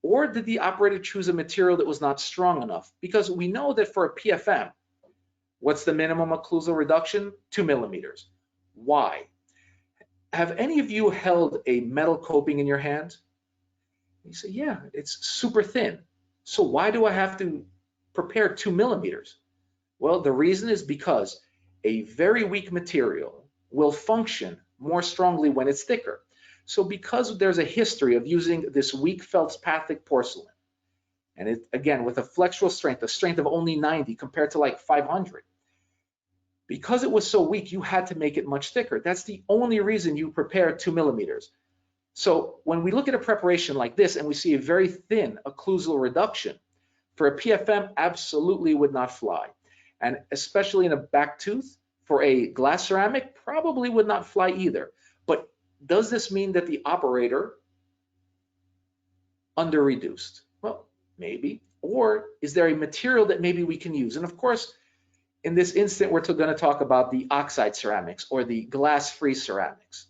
Or did the operator choose a material that was not strong enough? Because we know that for a PFM, what's the minimum occlusal reduction? 2 millimeters. Why? Have any of you held a metal coping in your hand? You say, yeah, it's super thin. So why do I have to prepare 2 millimeters? Well, the reason is because a very weak material will function more strongly when it's thicker. So because there's a history of using this weak feldspathic porcelain, and it, again, with a flexural strength, a strength of only 90 compared to like 500, because it was so weak, you had to make it much thicker. That's the only reason you prepare 2 millimeters. So when we look at a preparation like this and we see a very thin occlusal reduction, for a PFM, absolutely would not fly. And especially in a back tooth, for a glass ceramic, probably would not fly either. But does this mean that the operator under-reduced? Well, maybe. Or is there a material that maybe we can use? And of course, in this instant, we're going to talk about the oxide ceramics or the glass-free ceramics.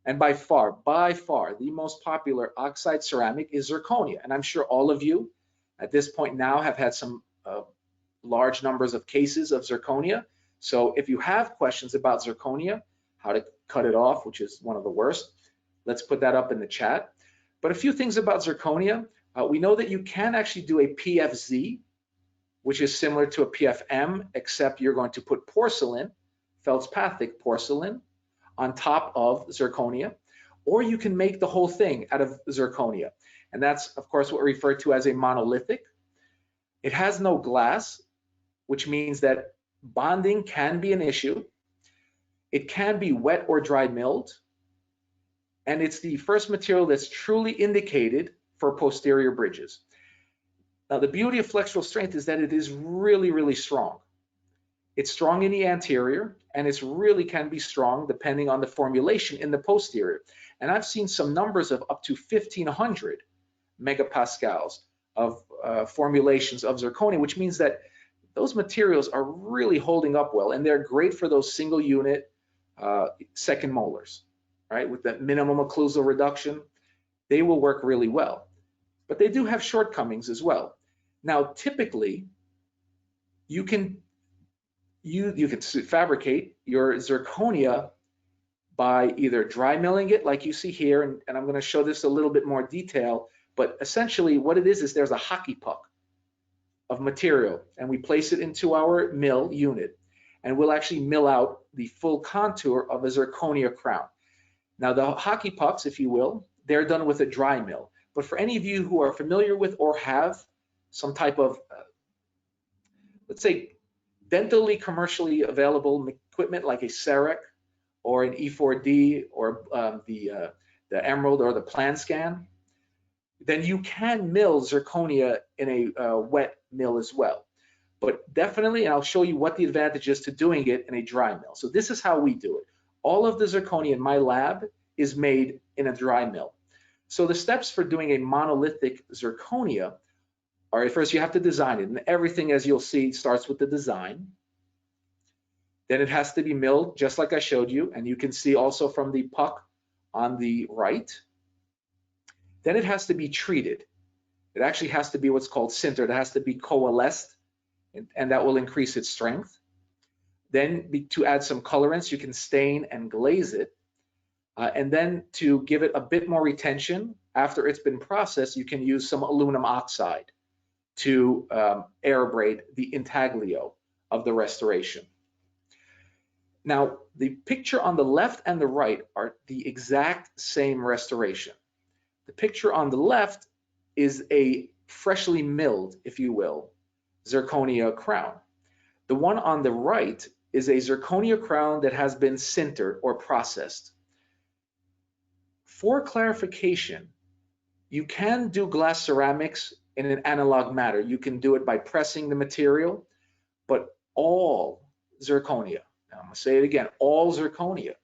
And by far, the most popular oxide ceramic is zirconia. And I'm sure all of you at this point now have had some large numbers of cases of zirconia. So if you have questions about zirconia, how to cut it off, which is one of the worst, let's put that up in the chat. But a few things about zirconia. We know that you can actually do a PFZ, which is similar to a PFM, except you're going to put porcelain, feldspathic porcelain, on top of zirconia, or you can make the whole thing out of zirconia. And that's, of course, what we refer to as a monolithic. It has no glass, which means that bonding can be an issue. It can be wet or dry milled. And it's the first material that's truly indicated for posterior bridges. Now, the beauty of flexural strength is that it is really, really strong. It's strong in the anterior, and it's really can be strong depending on the formulation in the posterior. And I've seen some numbers of up to 1,500 megapascals of formulations of zirconia, which means that those materials are really holding up well, and they're great for those single unit second molars, right? With that minimum occlusal reduction, they will work really well. But they do have shortcomings as well. Now, typically, you can fabricate your zirconia by either dry milling it like you see here, and I'm going to show this a little bit more detail, but essentially what it is there's a hockey puck of material, and we place it into our mill unit, and we'll actually mill out the full contour of a zirconia crown. Now, the hockey pucks, if you will, they're done with a dry mill. But for any of you who are familiar with or have some type of, let's say, dentally commercially available equipment like a CEREC or an E4D or the Emerald or the PlanScan, then you can mill zirconia in a wet mill as well. But definitely, and I'll show you what the advantage is to doing it in a dry mill. So this is how we do it. All of the zirconia in my lab is made in a dry mill. So the steps for doing a monolithic zirconia are, first you have to design it, and everything, as you'll see, starts with the design. Then it has to be milled, just like I showed you, and you can see also from the puck on the right. Then it has to be treated. It actually has to be what's called sintered. It has to be coalesced, and that will increase its strength. Then to add some colorants, you can stain and glaze it. And then to give it a bit more retention, after it's been processed, you can use some aluminum oxide to air abrade the intaglio of the restoration. Now, the picture on the left and the right are the exact same restoration. The picture on the left is a freshly milled, if you will, zirconia crown. The one on the right is a zirconia crown that has been sintered or processed. For clarification, you can do glass ceramics in an analog manner. You can do it by pressing the material, but all zirconia, now I'm gonna say it again, all zirconia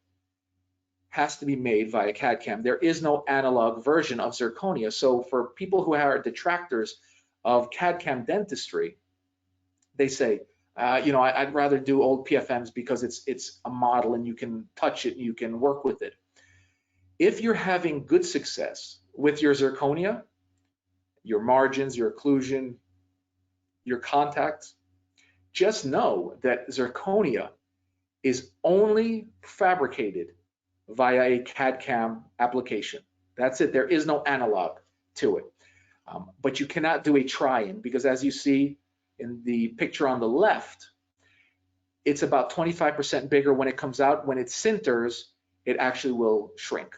has to be made via CAD/CAM. There is no analog version of zirconia. So for people who are detractors of CAD/CAM dentistry, they say, I'd rather do old PFMs because it's a model and you can touch it and you can work with it. If you're having good success with your zirconia, your margins, your occlusion, your contacts, just know that zirconia is only fabricated via a CAD/CAM application. That's it. There is no analog to it. But you cannot do a try-in because, as you see in the picture on the left, it's about 25% bigger when it comes out. When it sinters, it actually will shrink.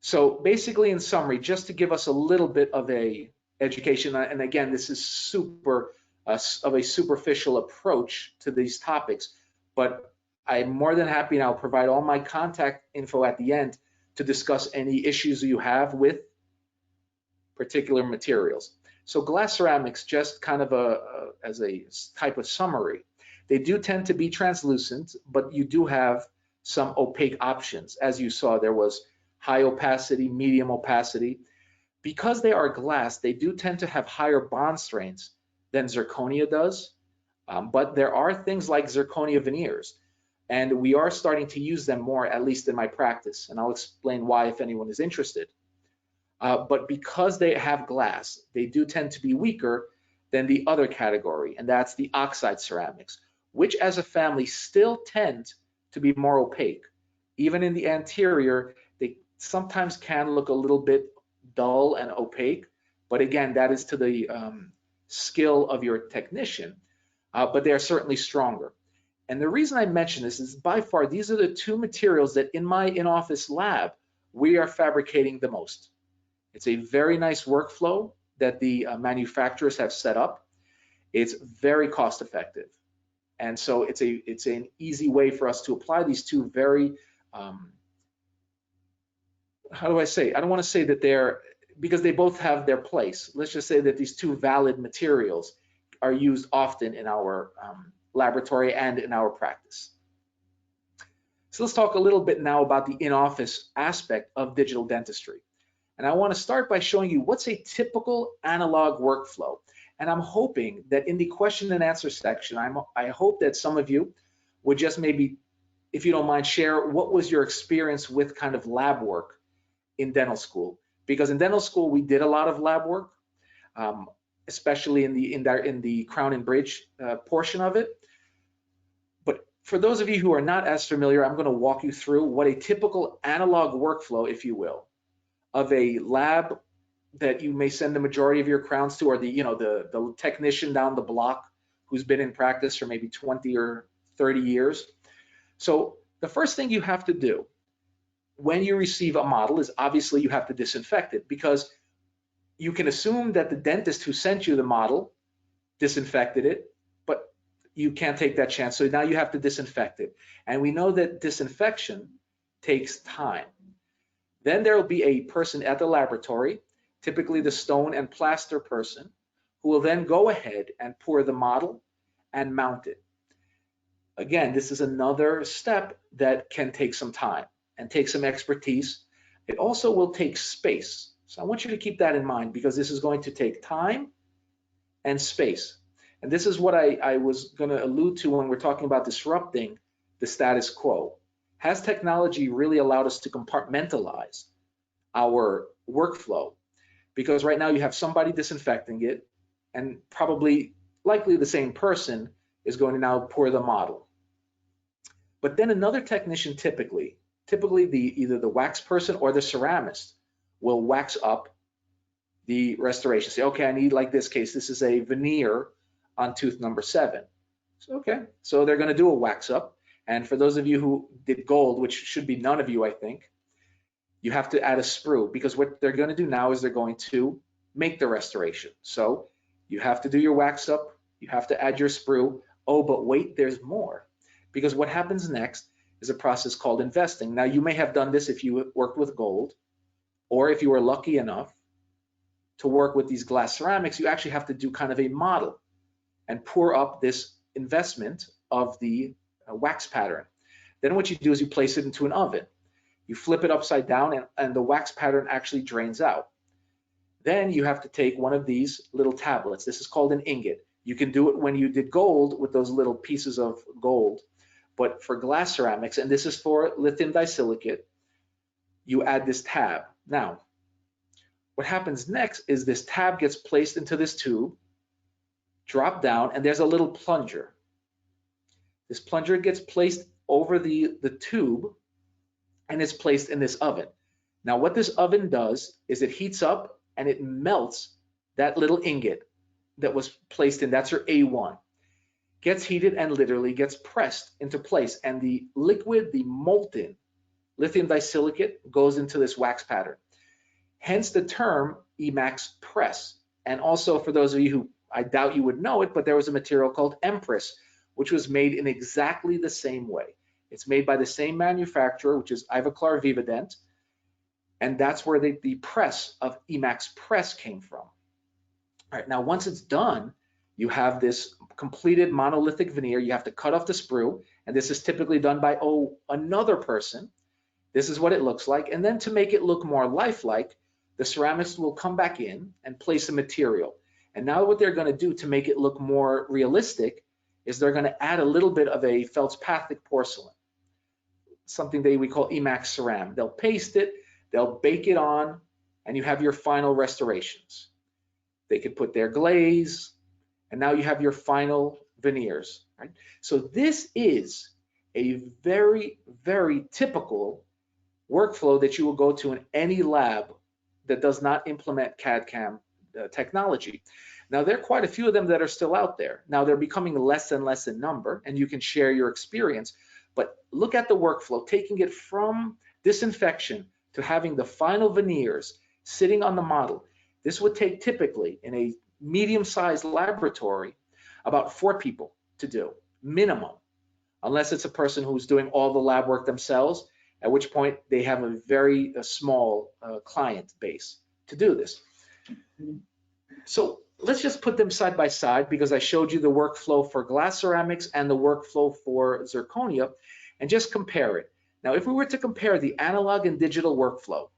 So basically, in summary, just to give us a little bit of a education, and again, this is super of a superficial approach to these topics, but I'm more than happy, and I'll provide all my contact info at the end to discuss any issues you have with particular materials. So glass ceramics, just kind of as a type of summary, they do tend to be translucent, but you do have some opaque options. As you saw, there was high opacity, medium opacity. Because they are glass, they do tend to have higher bond strains than zirconia does, but there are things like zirconia veneers, and we are starting to use them more, at least in my practice, and I'll explain why if anyone is interested. But because they have glass, they do tend to be weaker than the other category, and that's the oxide ceramics, which as a family still tend to be more opaque. Even in the anterior, they sometimes can look a little bit dull and opaque, but again, that is to the skill of your technician, but they are certainly stronger. And the reason I mention this is by far, these are the two materials that in my in-office lab, we are fabricating the most. It's a very nice workflow that the manufacturers have set up. It's very cost effective. And so it's an easy way for us to apply these two very, how do I say? I don't want to say that they're, because they both have their place. Let's just say that these two valid materials are used often in our laboratory and in our practice. So let's talk a little bit now about the in-office aspect of digital dentistry. And I want to start by showing you what's a typical analog workflow. And I'm hoping that in the question and answer section, I hope that some of you would just maybe, if you don't mind, share what was your experience with kind of lab work in dental school. Because in dental school, we did a lot of lab work, especially in the crown and bridge portion of it. But for those of you who are not as familiar, I'm going to walk you through what a typical analog workflow, if you will, of a lab that you may send the majority of your crowns to, or the technician down the block who's been in practice for maybe 20 or 30 years. So the first thing you have to do when you receive a model is obviously you have to disinfect it, because you can assume that the dentist who sent you the model disinfected it, but you can't take that chance. So now you have to disinfect it. And we know that disinfection takes time. Then there will be a person at the laboratory, typically the stone and plaster person, who will then go ahead and pour the model and mount it. Again, this is another step that can take some time and take some expertise. It also will take space. So I want you to keep that in mind, because this is going to take time and space. And this is what I was going to allude to when we're talking about disrupting the status quo. Has technology really allowed us to compartmentalize our workflow? Because right now you have somebody disinfecting it, and likely the same person is going to now pour the model. But then another technician, typically either the wax person or the ceramist, will wax up the restoration. Say, okay, I need, like this case, this is a veneer on tooth number 7. So, okay, so they're gonna do a wax up. And for those of you who did gold, which should be none of you, I think, you have to add a sprue, because what they're gonna do now is they're going to make the restoration. So you have to do your wax up, you have to add your sprue. Oh, but wait, there's more. Because what happens next is a process called investing. Now, you may have done this if you worked with gold, or if you were lucky enough to work with these glass ceramics, you actually have to do kind of a model and pour up this investment of the wax pattern. Then what you do is you place it into an oven. You flip it upside down and the wax pattern actually drains out. Then you have to take one of these little tablets. This is called an ingot. You can do it when you did gold with those little pieces of gold, but for glass ceramics, and this is for lithium disilicate, you add this tab. Now, what happens next is this tab gets placed into this tube, drop down, and there's a little plunger. This plunger gets placed over the tube, and it's placed in this oven. Now, what this oven does is it heats up and it melts that little ingot that was placed in, that's your A1, gets heated and literally gets pressed into place. And the liquid, the molten lithium disilicate, goes into this wax pattern. Hence the term Emax press. And also, for those of you who, I doubt you would know it, but there was a material called Empress, which was made in exactly the same way. It's made by the same manufacturer, which is Ivoclar Vivadent, and that's where the press of Emax press came from. All right, now once it's done, you have this completed monolithic veneer. You have to cut off the sprue, and this is typically done by another person. This is what it looks like, and then to make it look more lifelike, the ceramist will come back in and place a material. And now what they're going to do to make it look more realistic is they're going to add a little bit of a feldspathic porcelain, something we call Emax ceram. They'll paste it, they'll bake it on, and you have your final restorations. They could put their glaze, and now you have your final veneers. Right? So this is a very, very typical workflow that you will go to in any lab that does not implement CAD/CAM technology. Now, there are quite a few of them that are still out there. Now, they're becoming less and less in number, and you can share your experience. But look at the workflow, taking it from disinfection to having the final veneers sitting on the model. This would take typically, in a medium-sized laboratory, about 4 people to do, minimum, unless it's a person who's doing all the lab work themselves, at which point they have a very small client base to do this. So let's just put them side by side, because I showed you the workflow for glass ceramics and the workflow for zirconia, and just compare it. Now, if we were to compare the analog and digital workflow,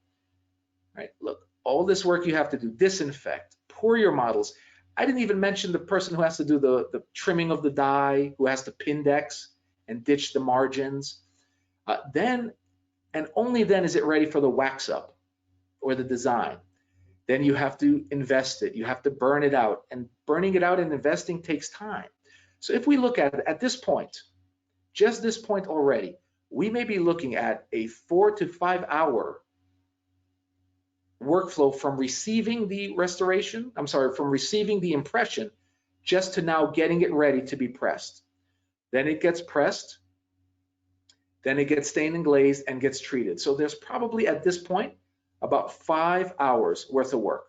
right, look, all this work you have to do, disinfect, pour your models. I didn't even mention the person who has to do the trimming of the die, who has to Pindex and ditch the margins. Then, and only then is it ready for the wax up or the design. Then you have to invest it, you have to burn it out, and burning it out and investing takes time. So if we look at this point, just this point already, we may be looking at a 4 to 5 hour workflow from receiving the restoration, from receiving the impression, just to now getting it ready to be pressed. Then it gets pressed, then it gets stained and glazed and gets treated. So there's probably at this point about 5 hours worth of work.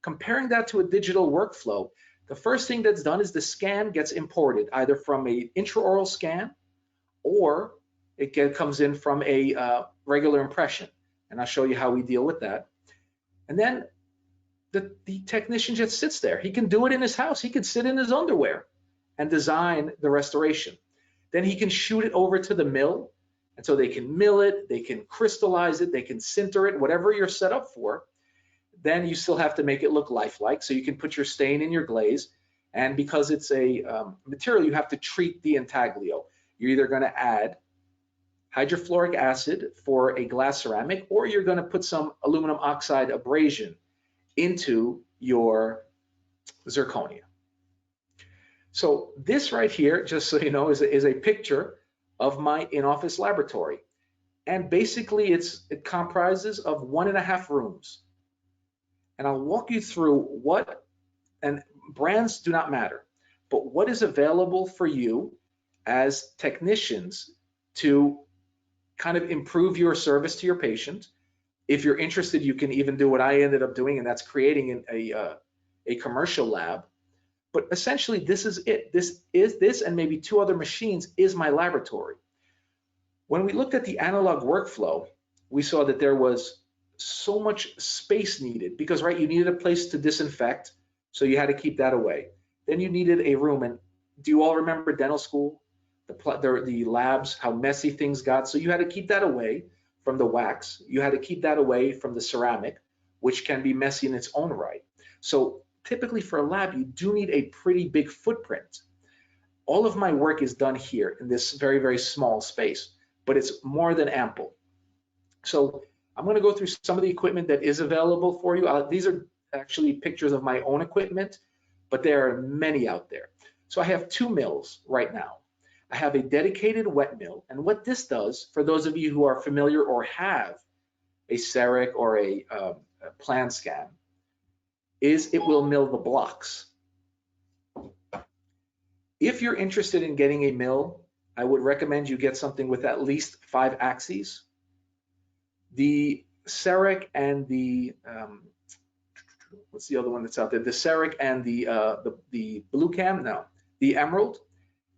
Comparing that to a digital workflow, the first thing that's done is the scan gets imported either from an intraoral scan or it comes in from a regular impression. And I'll show you how we deal with that. And then the technician just sits there. He can do it in his house. He can sit in his underwear and design the restoration. Then he can shoot it over to the mill. And so they can mill it, they can crystallize it, they can sinter it, whatever you're set up for. Then you still have to make it look lifelike. So you can put your stain in your glaze. And because it's a material, you have to treat the intaglio. You're either going to add hydrofluoric acid for a glass ceramic, or you're going to put some aluminum oxide abrasion into your zirconia. So this right here, just so you know, is a picture of my in-office laboratory. And basically it comprises of 1.5 rooms. and I'll walk you through what, and brands do not matter, but what is available for you as technicians to kind of improve your service to your patient. If you're interested, you can even do what I ended up doing, and that's creating a commercial lab. But essentially, this is it. This and maybe 2 other machines is my laboratory. When we looked at the analog workflow, we saw that there was so much space needed because, right, you needed a place to disinfect, so you had to keep that away. Then you needed a room, and do you all remember dental school? The labs, how messy things got. So you had to keep that away from the wax. You had to keep that away from the ceramic, which can be messy in its own right. So typically for a lab, you do need a pretty big footprint. All of my work is done here in this very, very small space, but it's more than ample. So I'm going to go through some of the equipment that is available for you. These are actually pictures of my own equipment, but there are many out there. So I have 2 mills right now. I have a dedicated wet mill, and what this does, for those of you who are familiar or have a CEREC or a plan scan, is it will mill the blocks. If you're interested in getting a mill, I would recommend you get something with at least 5 axes. The CEREC and the what's the other one that's out there? The CEREC and the Blue Cam, no, the Emerald,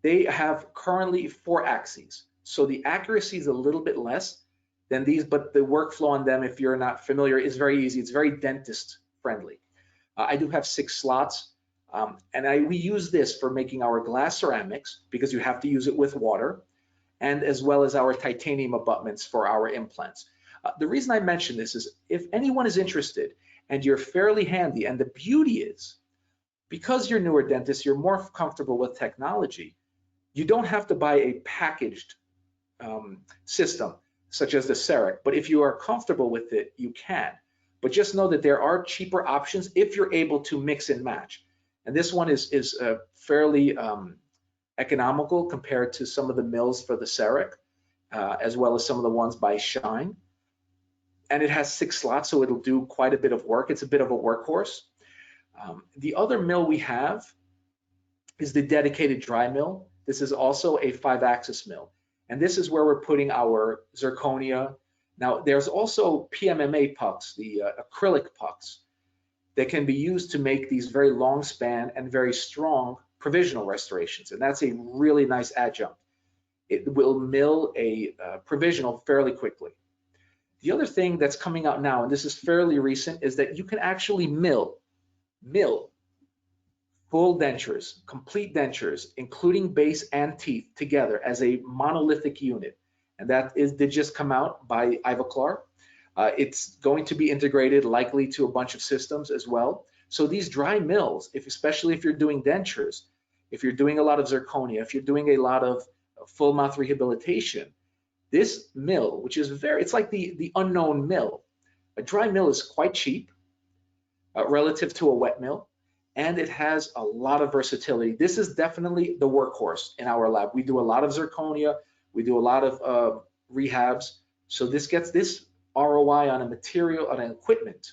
they have currently 4 axes. So the accuracy is a little bit less than these, but the workflow on them, if you're not familiar, is very easy. It's very dentist friendly. I do have 6 slots, and we use this for making our glass ceramics because you have to use it with water, and as well as our titanium abutments for our implants. The reason I mention this is if anyone is interested and you're fairly handy, and the beauty is because you're newer dentists, you're more comfortable with technology, you don't have to buy a packaged system such as the CEREC, but if you are comfortable with it, you can. But just know that there are cheaper options if you're able to mix and match. And this one is fairly economical compared to some of the mills for the CEREC, as well as some of the ones by Shine. And it has 6 slots, so it'll do quite a bit of work. It's a bit of a workhorse. The other mill we have is the dedicated dry mill. This is also a 5-axis mill. And this is where we're putting our zirconia. Now, there's also PMMA pucks, the acrylic pucks, that can be used to make these very long span and very strong provisional restorations. And that's a really nice adjunct. It will mill a provisional fairly quickly. The other thing that's coming out now, and this is fairly recent, is that you can actually mill full dentures, complete dentures, including base and teeth together as a monolithic unit. And that did just come out by Ivoclar. It's going to be integrated likely to a bunch of systems as well. So these dry mills, especially if you're doing dentures, if you're doing a lot of zirconia, if you're doing a lot of full mouth rehabilitation, this mill, which is it's like the unknown mill. A dry mill is quite cheap relative to a wet mill, and it has a lot of versatility. This is definitely the workhorse in our lab. We do a lot of zirconia, we do a lot of rehabs. So this gets this ROI on a material, on an equipment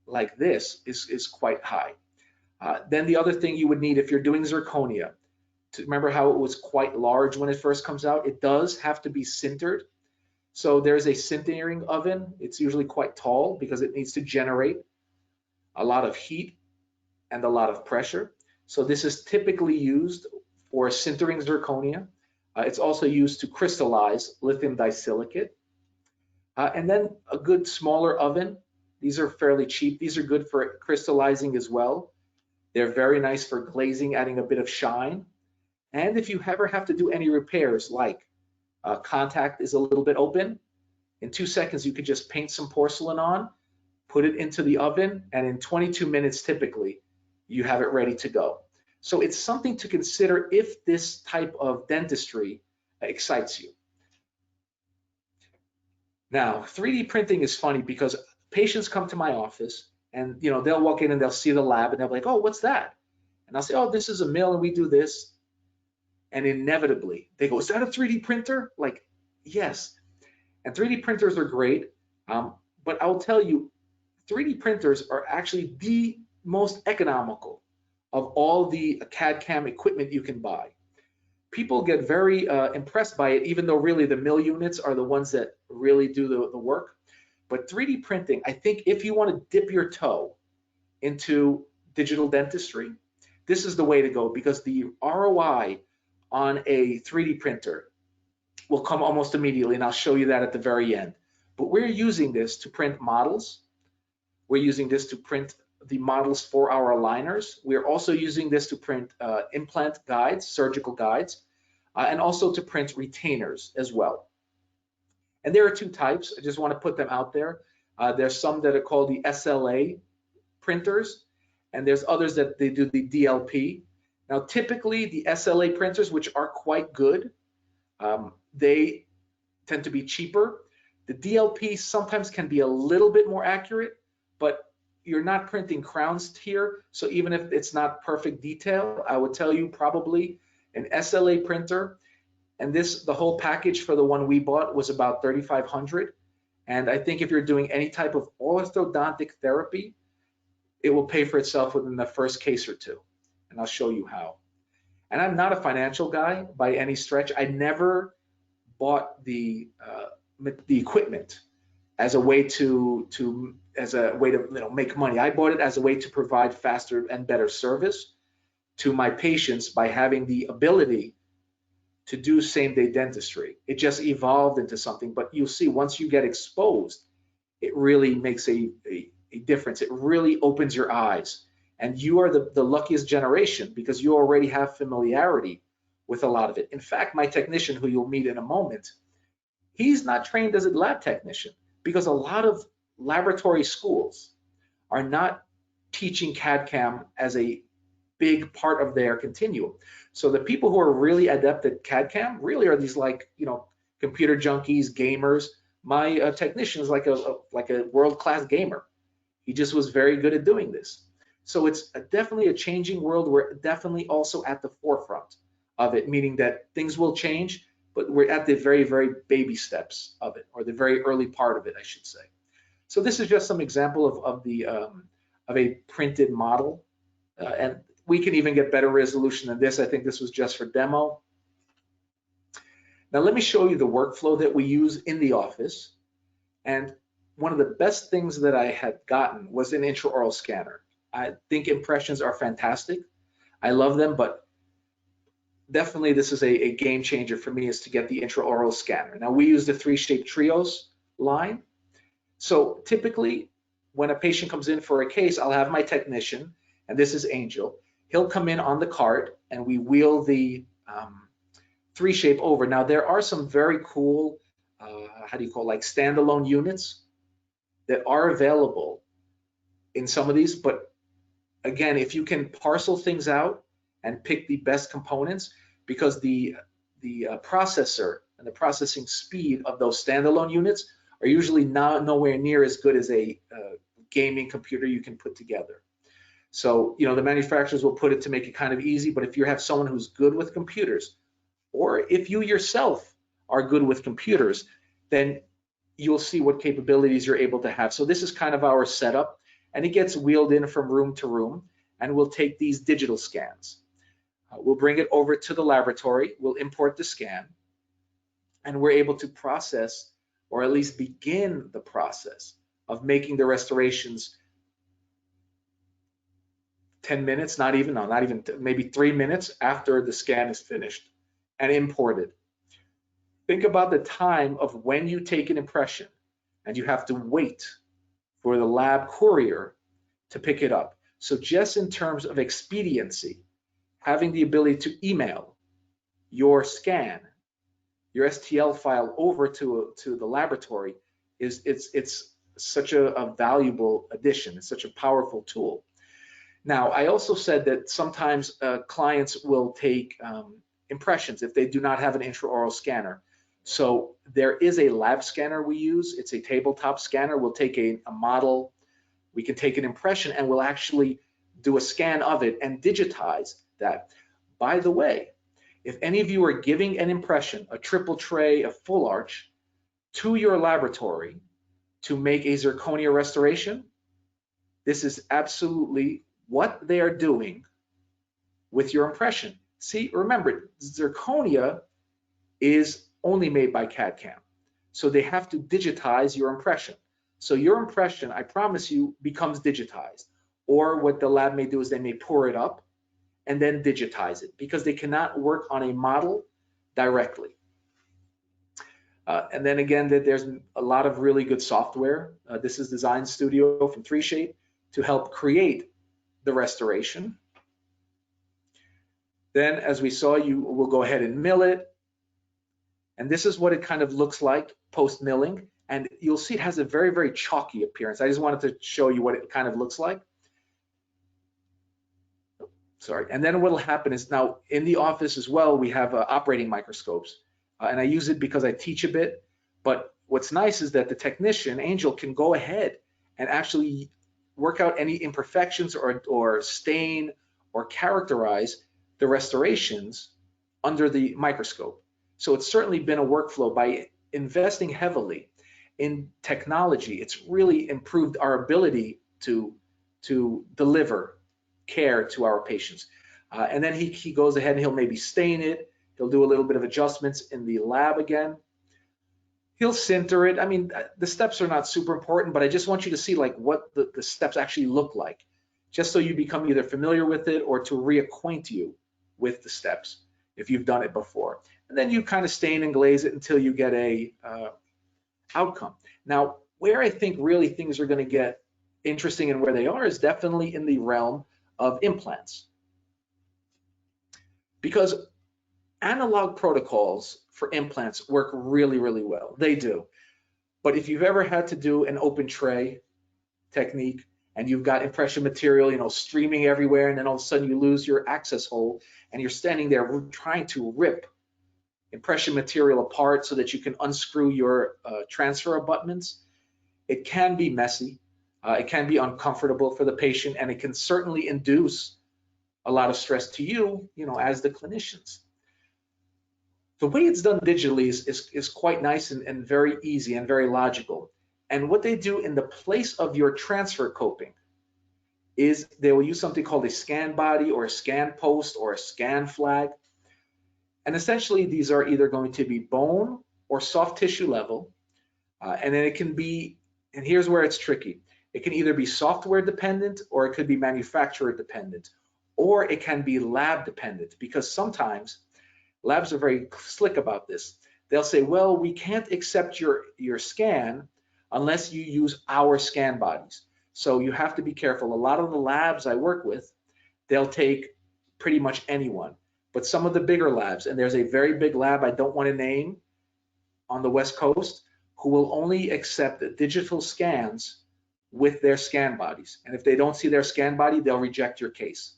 like this is quite high. Then the other thing you would need if you're doing zirconia, to remember how it was quite large when it first comes out, it does have to be sintered. So there's a sintering oven. It's usually quite tall because it needs to generate a lot of heat and a lot of pressure. So this is typically used for sintering zirconia. It's also used to crystallize lithium disilicate. And then a good smaller oven. These are fairly cheap. These are good for crystallizing as well. They're very nice for glazing, adding a bit of shine. And if you ever have to do any repairs, like contact is a little bit open, in 2 seconds you could just paint some porcelain on, put it into the oven, and in 22 minutes typically, you have it ready to go. So it's something to consider if this type of dentistry excites you. Now, 3D printing is funny because patients come to my office and they'll walk in and they'll see the lab and they'll be like, oh, what's that? And I'll say, oh, this is a mill and we do this. And inevitably they go, is that a 3D printer? Like, yes. And 3D printers are great, but I'll tell you, 3D printers are actually the most economical of all the CAD/CAM equipment you can buy. People get very impressed by it, even though really the mill units are the ones that really do the work. But 3D printing, I think if you want to dip your toe into digital dentistry, this is the way to go, because the ROI on a 3D printer will come almost immediately, and I'll show you that at the very end. But we're using this to print models. We're using this to print the models for our aligners. We're also using this to print implant guides, surgical guides, and also to print retainers as well. And there are two types. I just want to put them out there. There's some that are called the SLA printers, and there's others that they do the DLP. Now, typically the SLA printers, which are quite good, they tend to be cheaper. The DLP sometimes can be a little bit more accurate, but you're not printing crowns here. So even if it's not perfect detail, I would tell you probably an SLA printer. And the whole package for the one we bought was about $3,500. And I think if you're doing any type of orthodontic therapy, it will pay for itself within the first case or two. And I'll show you how. And I'm not a financial guy by any stretch. I never bought the equipment as a way to make money. I bought it as a way to provide faster and better service to my patients by having the ability to do same-day dentistry. It just evolved into something, but you'll see once you get exposed, it really makes a difference. It really opens your eyes. And you are the luckiest generation because you already have familiarity with a lot of it. In fact, my technician, who you'll meet in a moment, he's not trained as a lab technician because a lot of laboratory schools are not teaching CAD/CAM as a big part of their continuum. So the people who are really adept at CAD/CAM really are these computer junkies, gamers. My technician is like a world-class gamer. He just was very good at doing this. So it's definitely a changing world. We're definitely also at the forefront of it, meaning that things will change, but we're at the very, very baby steps of it, or the very early part of it, I should say. So this is just some example of a printed model, and we can even get better resolution than this. I think this was just for demo. Now let me show you the workflow that we use in the office. And one of the best things that I had gotten was an intraoral scanner. I think impressions are fantastic. I love them, but definitely this is a game changer for me, is to get the intraoral scanner. Now we use the 3Shape Trios line. So typically when a patient comes in for a case, I'll have my technician, and this is Angel. He'll come in on the cart and we wheel the 3Shape over. Now there are some very cool, standalone units that are available in some of these, but again, if you can parcel things out and pick the best components, because the processor and the processing speed of those standalone units are usually nowhere near as good as a gaming computer you can put together. So, the manufacturers will put it to make it kind of easy, but if you have someone who's good with computers, or if you yourself are good with computers, then you'll see what capabilities you're able to have. So this is kind of our setup, and it gets wheeled in from room to room, and we'll take these digital scans. We'll bring it over to the laboratory, we'll import the scan, and we're able to process, or at least begin the process of making the restorations 10 minutes, maybe 3 minutes after the scan is finished and imported. Think about the time of when you take an impression and you have to wait for the lab courier to pick it up. So just in terms of expediency, having the ability to email your scan, your STL file over to the laboratory it's such a valuable addition. It's such a powerful tool. Now, I also said that sometimes clients will take impressions if they do not have an intraoral scanner. So there is a lab scanner we use. It's a tabletop scanner. We'll take a model, we can take an impression, and we'll actually do a scan of it and digitize that. By the way, if any of you are giving an impression, a triple tray, a full arch, to your laboratory to make a zirconia restoration, this is absolutely what they are doing with your impression. See, remember, zirconia is only made by CAD/CAM. So they have to digitize your impression. So your impression, I promise you, becomes digitized. Or what the lab may do is they may pour it up and then digitize it, because they cannot work on a model directly. And then again, there's a lot of really good software. This is Design Studio from 3Shape to help create the restoration. Then, as we saw, you will go ahead and mill it. And this is what it kind of looks like post-milling. And you'll see it has a very, very chalky appearance. I just wanted to show you what it kind of looks like. Sorry. And then what will happen is, now in the office as well, we have operating microscopes. And I use it because I teach a bit. But what's nice is that the technician, Angel, can go ahead and actually work out any imperfections or stain or characterize the restorations under the microscope. So it's certainly been a workflow. By investing heavily in technology, it's really improved our ability to deliver care to our patients. And then he goes ahead and he'll maybe stain it. He'll do a little bit of adjustments in the lab again. He'll sinter it. I mean, the steps are not super important, but I just want you to see like what the steps actually look like, just so you become either familiar with it or to reacquaint you with the steps if you've done it before. And then you kind of stain and glaze it until you get a outcome. Now, where I think really things are going to get interesting and where they are is definitely in the realm of implants. Because analog protocols for implants work really, really well. They do. But if you've ever had to do an open tray technique and you've got impression material, you know, streaming everywhere, and then all of a sudden you lose your access hole and you're standing there trying to rip impression material apart so that you can unscrew your transfer abutments, it can be messy. It can be uncomfortable for the patient, and it can certainly induce a lot of stress to you, you know, as the clinicians. The way it's done digitally is quite nice and very easy and very logical. And what they do in the place of your transfer coping is they will use something called a scan body or a scan post or a scan flag. And essentially, these are either going to be bone or soft tissue level. And then it can be, and here's where it's tricky. It can either be software dependent or it could be manufacturer dependent, or it can be lab dependent, because sometimes labs are very slick about this. They'll say, well, we can't accept your scan unless you use our scan bodies. So you have to be careful. A lot of the labs I work with, they'll take pretty much anyone. But some of the bigger labs, and there's a very big lab I don't want to name on the West Coast, who will only accept the digital scans with their scan bodies. And if they don't see their scan body, they'll reject your case.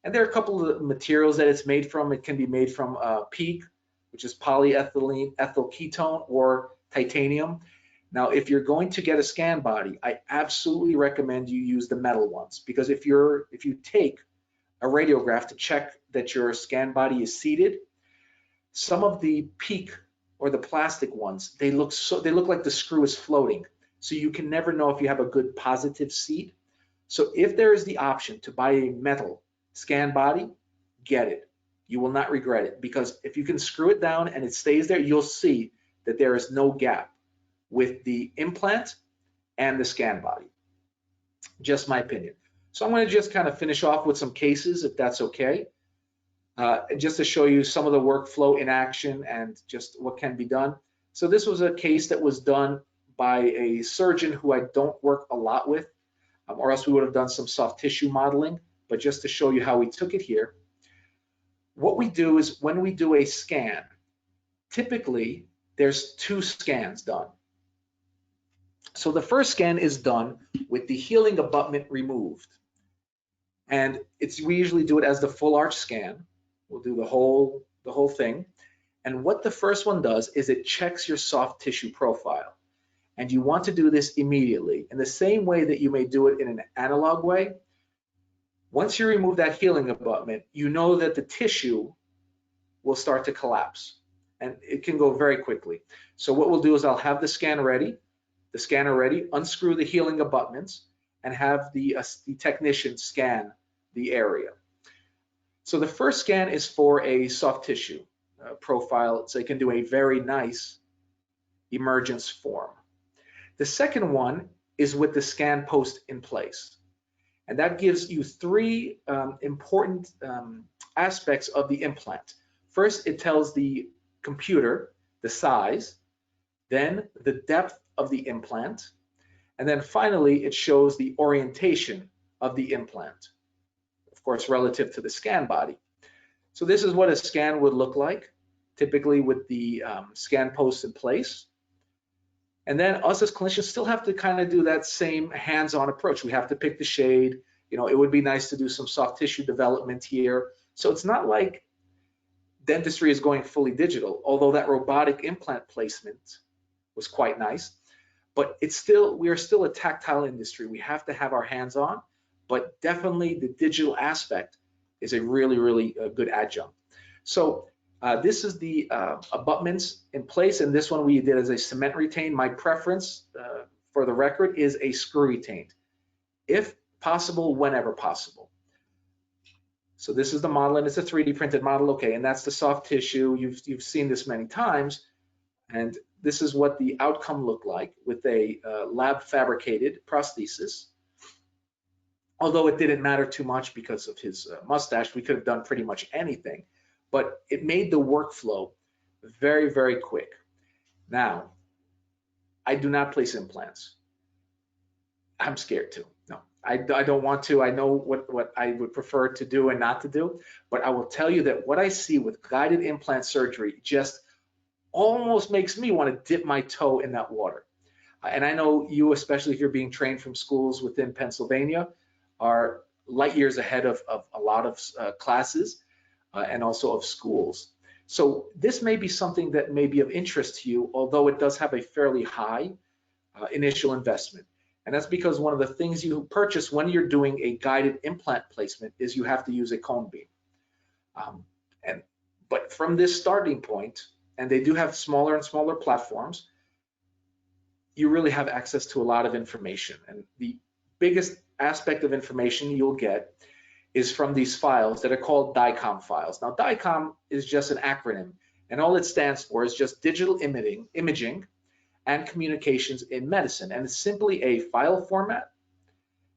And there are a couple of materials that it's made from. It can be made from PEEK, which is polyethylene ethyl ketone, or titanium. Now, if you're going to get a scan body, I absolutely recommend you use the metal ones, because if you take a radiograph to check that your scan body is seated, some of the PEEK or the plastic ones, they look like the screw is floating. So you can never know if you have a good positive seat. So if there is the option to buy a metal scan body, get it. You will not regret it, because if you can screw it down and it stays there, you'll see that there is no gap with the implant and the scan body. Just my opinion. So I'm going to just kind of finish off with some cases, if that's okay, just to show you some of the workflow in action and just what can be done. So this was a case that was done by a surgeon who I don't work a lot with, or else we would have done some soft tissue modeling, but just to show you how we took it here. What we do is when we do a scan, typically there's 2 scans done. So the first scan is done with the healing abutment removed. And we usually do it as the full arch scan. We'll do the whole thing. And what the first one does is it checks your soft tissue profile. And you want to do this immediately in the same way that you may do it in an analog way. Once you remove that healing abutment, you know that the tissue will start to collapse, and it can go very quickly. So what we'll do is I'll have the scanner ready, unscrew the healing abutments, and have the technician scan the area. So the first scan is for a soft tissue profile, so they can do a very nice emergence form. The second one is with the scan post in place. And that gives you three important aspects of the implant. First, it tells the computer the size, then the depth of the implant, and then finally, it shows the orientation of the implant, of course, relative to the scan body. So this is what a scan would look like, typically with the scan post in place. And then us as clinicians still have to kind of do that same hands-on approach. We have to pick the shade. You know, it would be nice to do some soft tissue development here. So it's not like dentistry is going fully digital, although that robotic implant placement was quite nice. But it's still, we are still a tactile industry. We have to have our hands on, but definitely the digital aspect is a really, really good adjunct. So this is the abutments in place, and this one we did as a cement retained. My preference for the record is a screw retained, if possible, whenever possible. So this is the model, and it's a 3D printed model, okay, and that's the soft tissue. You've seen this many times, and this is what the outcome looked like with a lab fabricated prosthesis. Although it didn't matter too much because of his mustache, we could have done pretty much anything, but it made the workflow very, very quick. Now, I do not place implants. I'm scared to. No, I don't want to. I know what I would prefer to do and not to do, but I will tell you that what I see with guided implant surgery just almost makes me want to dip my toe in that water. And I know you, especially if you're being trained from schools within Pennsylvania, are light years ahead of a lot of classes and also of schools. So this may be something that may be of interest to you, although it does have a fairly high initial investment. And that's because one of the things you purchase when you're doing a guided implant placement is you have to use a cone beam. But from this starting point, and they do have smaller and smaller platforms, you really have access to a lot of information. And the biggest aspect of information you'll get is from these files that are called DICOM files. Now, DICOM is just an acronym, and all it stands for is just digital imaging and communications in medicine. And it's simply a file format,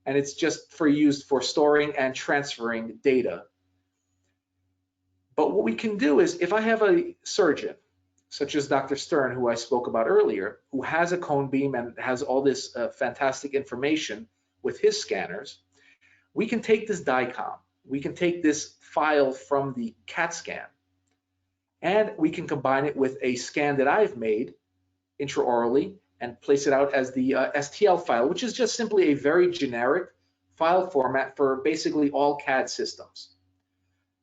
and it's just used for storing and transferring data. But what we can do is, if I have a surgeon, such as Dr. Stern, who I spoke about earlier, who has a cone beam and has all this fantastic information with his scanners, we can take this DICOM, we can take this file from the CAT scan, and we can combine it with a scan that I've made intraorally and place it out as the STL file, which is just simply a very generic file format for basically all CAD systems.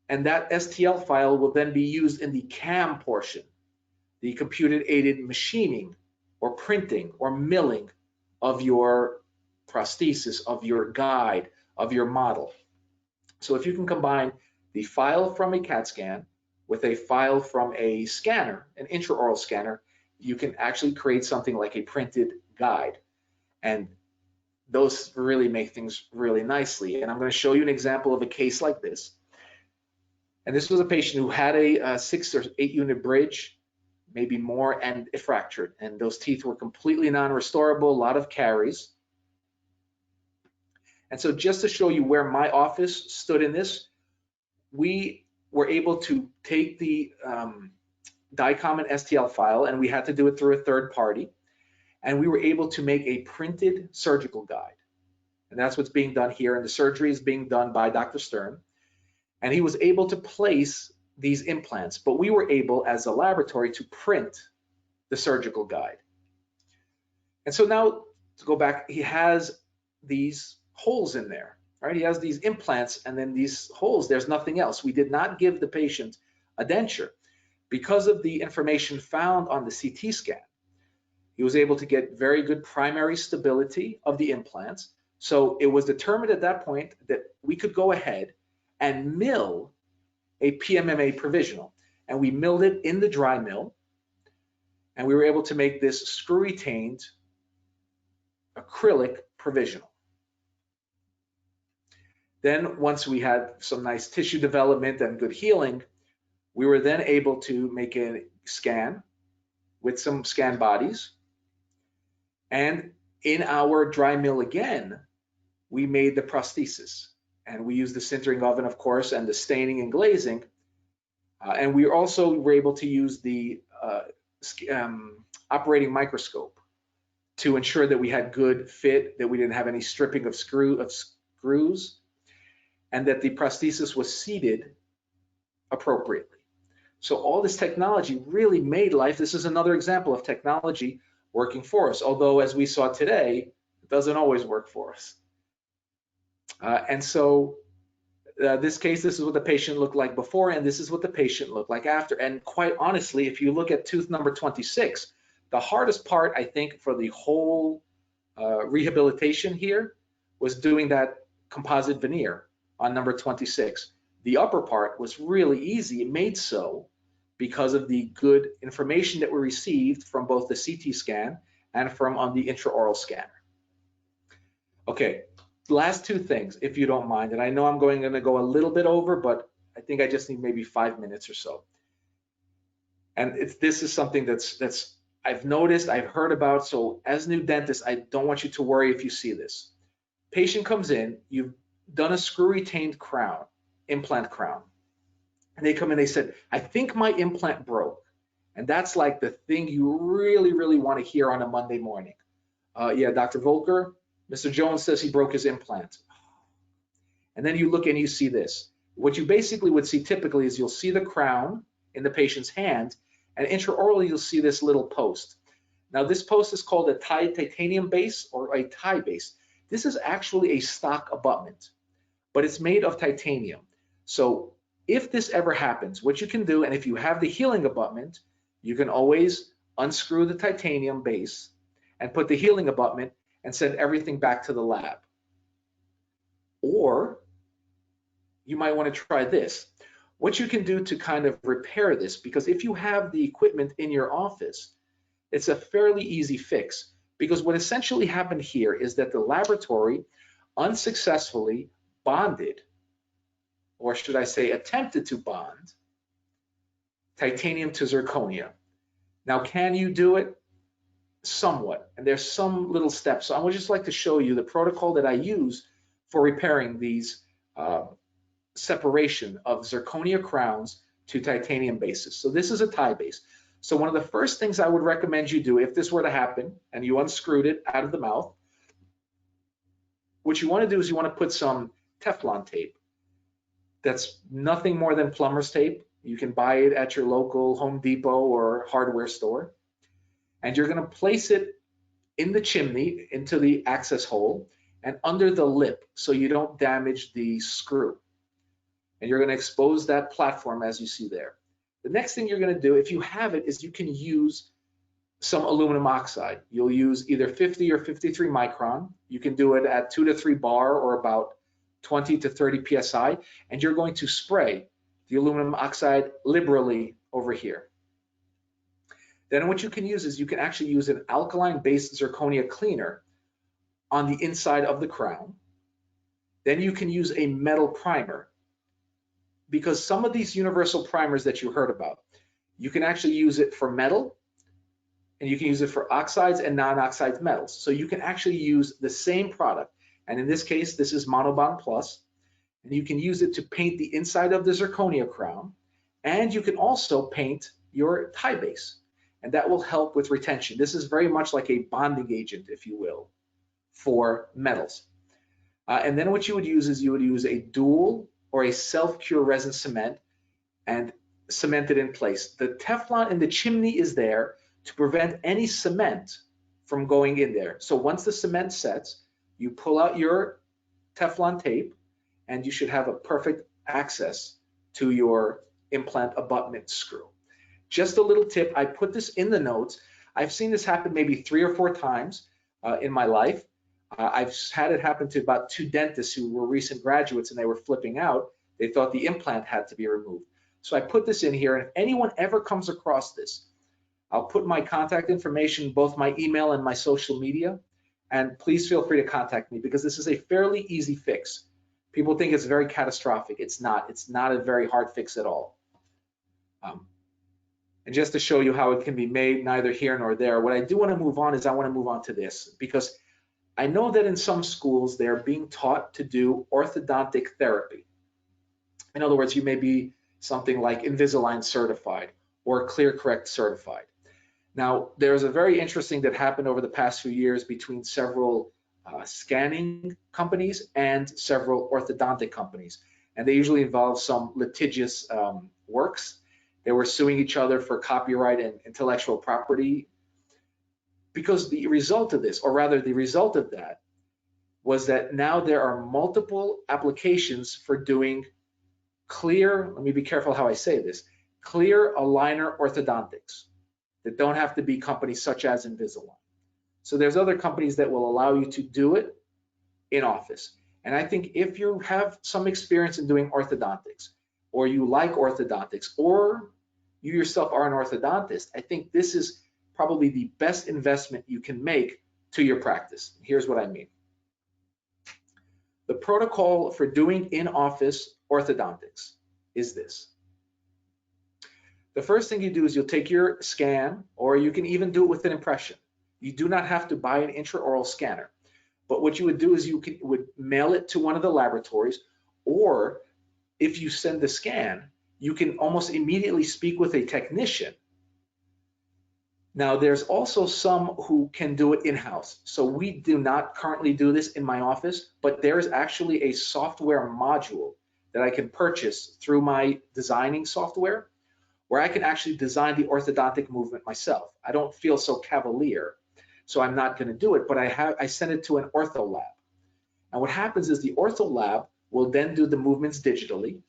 And that STL file will then be used in the CAM portion, the computer-aided machining or printing or milling of your prosthesis, of your guide, of your model. So if you can combine the file from a CAT scan with a file from a scanner, an intraoral scanner, you can actually create something like a printed guide. And those really make things really nicely. And I'm going to show you an example of a case like this. And this was a patient who had a 6 or 8 unit bridge, maybe more, and it fractured. And those teeth were completely non-restorable, a lot of caries. And so just to show you where my office stood in this, we were able to take the DICOM and STL file, and we had to do it through a third party. And we were able to make a printed surgical guide. And that's what's being done here. And the surgery is being done by Dr. Stern. And he was able to place these implants, but we were able as a laboratory to print the surgical guide. And so now to go back, he has these holes in there, right? He has these implants and then these holes, there's nothing else. We did not give the patient a denture. Because of the information found on the CT scan, he was able to get very good primary stability of the implants. So it was determined at that point that we could go ahead and mill a PMMA provisional. And we milled it in the dry mill, and we were able to make this screw retained acrylic provisional. Then once we had some nice tissue development and good healing, we were then able to make a scan with some scan bodies. And in our dry mill again, we made the prosthesis. And we used the sintering oven, of course, and the staining and glazing. And we also were able to use the operating microscope to ensure that we had good fit, that we didn't have any stripping of screws, and that the prosthesis was seated appropriately. So all this technology really made life. This is another example of technology working for us, although as we saw today, it doesn't always work for us. And so this case, this is what the patient looked like before, and this is what the patient looked like after. And quite honestly, if you look at tooth number 26, the hardest part, I think, for the whole rehabilitation here was doing that composite veneer on number 26. The upper part was really easy. It made so because of the good information that we received from both the CT scan and from on the intraoral scanner. Okay, last two things, if you don't mind, and I know I'm going to go a little bit over, but I think I just need maybe 5 minutes or so. And this is something that's I've noticed, I've heard about, so as new dentist, I don't want you to worry if you see this. Patient comes in, you've done a screw retained crown, implant crown, and they come in, they said, I think my implant broke. And that's like the thing you really, really want to hear on a Monday morning. Yeah, Dr. Volker, Mr. Jones says he broke his implant. And then you look and you see this. What you basically would see typically is you'll see the crown in the patient's hand, and intraorally you'll see this little post. Now this post is called a titanium base or a tie base. This is actually a stock abutment, but it's made of titanium. So if this ever happens, what you can do, and if you have the healing abutment, you can always unscrew the titanium base and put the healing abutment and send everything back to the lab. Or you might want to try this. What you can do to kind of repair this, because if you have the equipment in your office, it's a fairly easy fix, because what essentially happened here is that the laboratory unsuccessfully bonded, or should I say attempted to bond, titanium to zirconia. Now, can you do it? Somewhat, and there's some little steps. So I would just like to show you the protocol that I use for repairing these separation of zirconia crowns to titanium bases. So this is a tie base. So one of the first things I would recommend you do if this were to happen and you unscrewed it out of the mouth, what you want to do is you want to put some Teflon tape. That's nothing more than plumber's tape. You can buy it at your local Home Depot or hardware store. And you're going to place it in the chimney into the access hole and under the lip so you don't damage the screw. And you're going to expose that platform as you see there. The next thing you're going to do, if you have it, is you can use some aluminum oxide. You'll use either 50 or 53 micron. You can do it at 2 to 3 bar or about 20 to 30 psi, and you're going to spray the aluminum oxide liberally over here. Then what you can use is you can actually use an alkaline-based zirconia cleaner on the inside of the crown. Then you can use a metal primer, because some of these universal primers that you heard about, you can actually use it for metal, and you can use it for oxides and non-oxide metals. So you can actually use the same product. And in this case, this is Monobond Plus, and you can use it to paint the inside of the zirconia crown, and you can also paint your tie base, and that will help with retention. This is very much like a bonding agent, if you will, for metals. And then what you would use is you would use a dual or a self-cure resin cement and cement it in place. The Teflon in the chimney is there to prevent any cement from going in there. So once the cement sets, you pull out your Teflon tape and you should have a perfect access to your implant abutment screw. Just a little tip, I put this in the notes. I've seen this happen maybe 3 or 4 times in my life. I've had it happen to about 2 dentists who were recent graduates and they were flipping out. They thought the implant had to be removed. So I put this in here, and if anyone ever comes across this, I'll put my contact information, both my email and my social media, and please feel free to contact me because this is a fairly easy fix. People think it's very catastrophic. It's not. It's not a very hard fix at all. And just to show you how it can be made, neither here nor there, what I do want to move on is I want to move on to this, because I know that in some schools they're being taught to do orthodontic therapy. In other words, you may be something like Invisalign certified or ClearCorrect certified. Now, there's a very interesting that happened over the past few years between several scanning companies and several orthodontic companies, and they usually involve some litigious works. They were suing each other for copyright and intellectual property, because the result of this, or rather the result of that, was that now there are multiple applications for doing clear, let me be careful how I say this, clear aligner orthodontics that don't have to be companies such as Invisalign. So there's other companies that will allow you to do it in office. And I think if you have some experience in doing orthodontics, or you like orthodontics, or you yourself are an orthodontist, I think this is probably the best investment you can make to your practice. Here's what I mean. The protocol for doing in-office orthodontics is this. The first thing you do is you'll take your scan, or you can even do it with an impression. You do not have to buy an intraoral scanner. But what you would do is you would mail it to one of the laboratories, or if you send the scan, you can almost immediately speak with a technician. Now, there's also some who can do it in-house. So we do not currently do this in my office, but there's actually a software module that I can purchase through my designing software, where I can actually design the orthodontic movement myself. I don't feel so cavalier, so I'm not going to do it, but I send it to an ortho lab. And what happens is the ortho lab will then do the movements digitally.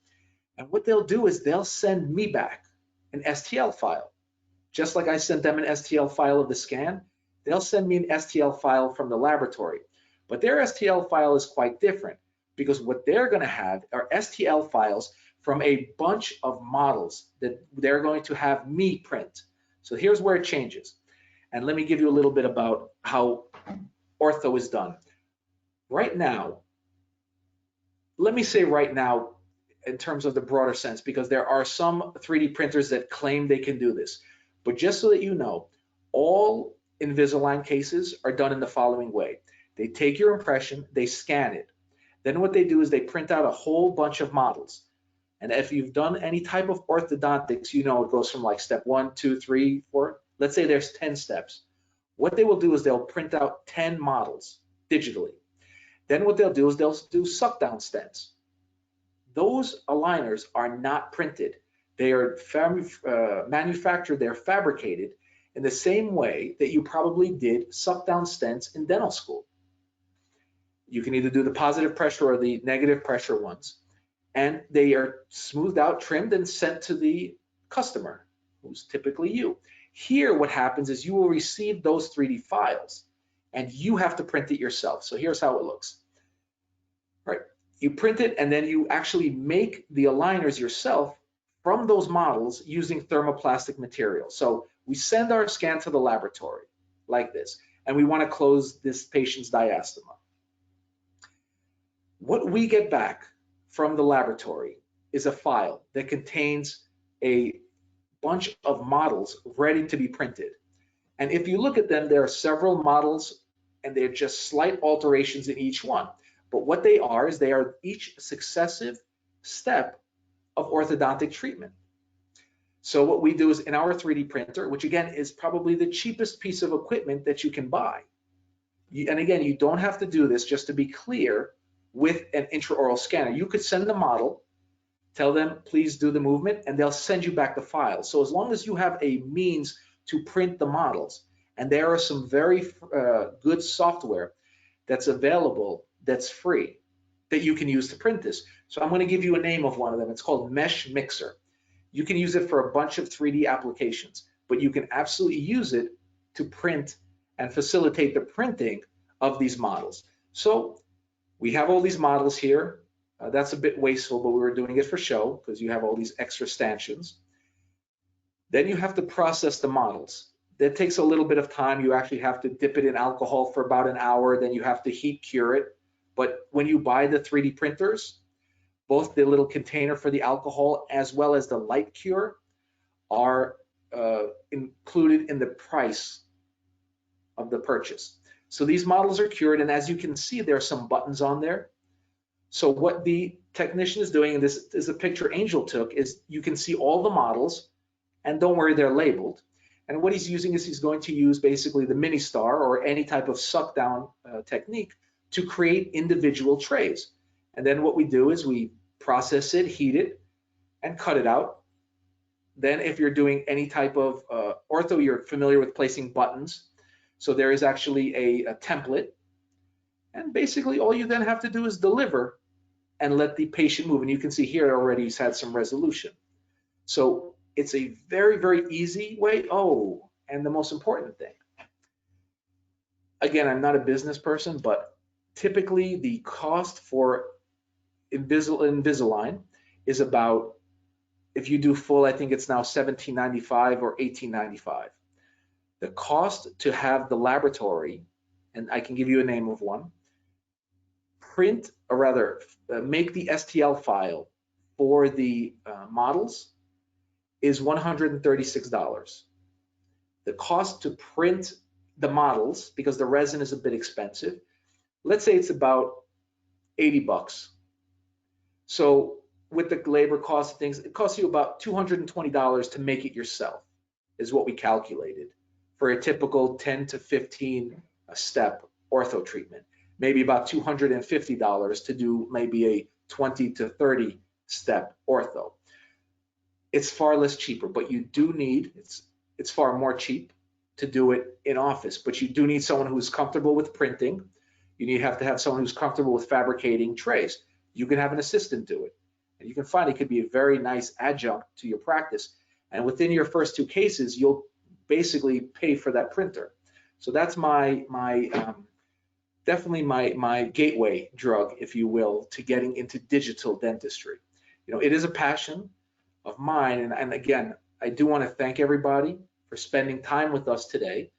And what they'll do is they'll send me back an STL file. Just like I sent them an STL file of the scan, they'll send me an STL file from the laboratory. But their STL file is quite different, because what they're going to have are STL files from a bunch of models that they're going to have me print. So here's where it changes. And let me give you a little bit about how ortho is done. Right now, let me say right now, in terms of the broader sense, because there are some 3D printers that claim they can do this. But just so that you know, all Invisalign cases are done in the following way. They take your impression, they scan it. Then what they do is they print out a whole bunch of models. And if you've done any type of orthodontics, you know it goes from like step 1, 2, 3, 4. Let's say there's 10 steps. What they will do is they'll print out 10 models digitally. Then what they'll do is they'll do suck down stents. Those aligners are not printed. They are manufactured, they're fabricated in the same way that you probably did suck down stents in dental school. You can either do the positive pressure or the negative pressure ones. And they are smoothed out, trimmed, and sent to the customer, who's typically you. Here, what happens is you will receive those 3D files, and you have to print it yourself. So here's how it looks. All right. You print it, and then you actually make the aligners yourself from those models using thermoplastic material. So we send our scan to the laboratory like this, and we want to close this patient's diastema. What we get back from the laboratory is a file that contains a bunch of models ready to be printed. And if you look at them, there are several models, and they're just slight alterations in each one. But what they are is they are each successive step of orthodontic treatment. So what we do is in our 3D printer, which again is probably the cheapest piece of equipment that you can buy. And again, you don't have to do this, just to be clear, with an intraoral scanner. You could send the model, tell them, please do the movement, and they'll send you back the file. So as long as you have a means to print the models, and there are some very good software that's available that's free that you can use to print this. So I'm going to give you a name of one of them. It's called Mesh Mixer. You can use it for a bunch of 3D applications, but you can absolutely use it to print and facilitate the printing of these models. So we have all these models here. That's a bit wasteful, but we were doing it for show because you have all these extra stanchions. Then you have to process the models. That takes a little bit of time. You actually have to dip it in alcohol for about an hour. Then you have to heat cure it. But when you buy the 3D printers, both the little container for the alcohol as well as the light cure are included in the price of the purchase. So these models are cured, and as you can see, there are some buttons on there. So what the technician is doing, and this is a picture Angel took, is you can see all the models, and don't worry, they're labeled. And what he's using is he's going to use basically the Ministar or any type of suck down technique to create individual trays. And then what we do is we process it, heat it, and cut it out. Then if you're doing any type of ortho, you're familiar with placing buttons. So there is actually a template. And basically all you then have to do is deliver and let the patient move. And you can see here already he's had some resolution. So it's a very, very easy way. Oh, and the most important thing. Again, I'm not a business person, but typically the cost for Invisalign is about, if you do full, I think it's now $17.95 or $18.95. The cost to have the laboratory, and I can give you a name of one, print, or rather make the STL file for the models is $136. The cost to print the models, because the resin is a bit expensive, let's say it's about 80 bucks. So with the labor cost of things, it costs you about $220 to make it yourself, is what we calculated for a typical 10 to 15 step ortho treatment. Maybe about $250 to do maybe a 20 to 30 step ortho. It's far less cheaper, but you do need, it's far more cheap to do it in office, but you do need someone who's comfortable with printing. You have to have someone who's comfortable with fabricating trays. You can have an assistant do it. And you can find it could be a very nice adjunct to your practice. And within your first two cases, you'll basically pay for that printer. So that's definitely my gateway drug, if you will, to getting into digital dentistry. You know, it is a passion of mine. And again, I do want to thank everybody for spending time with us today.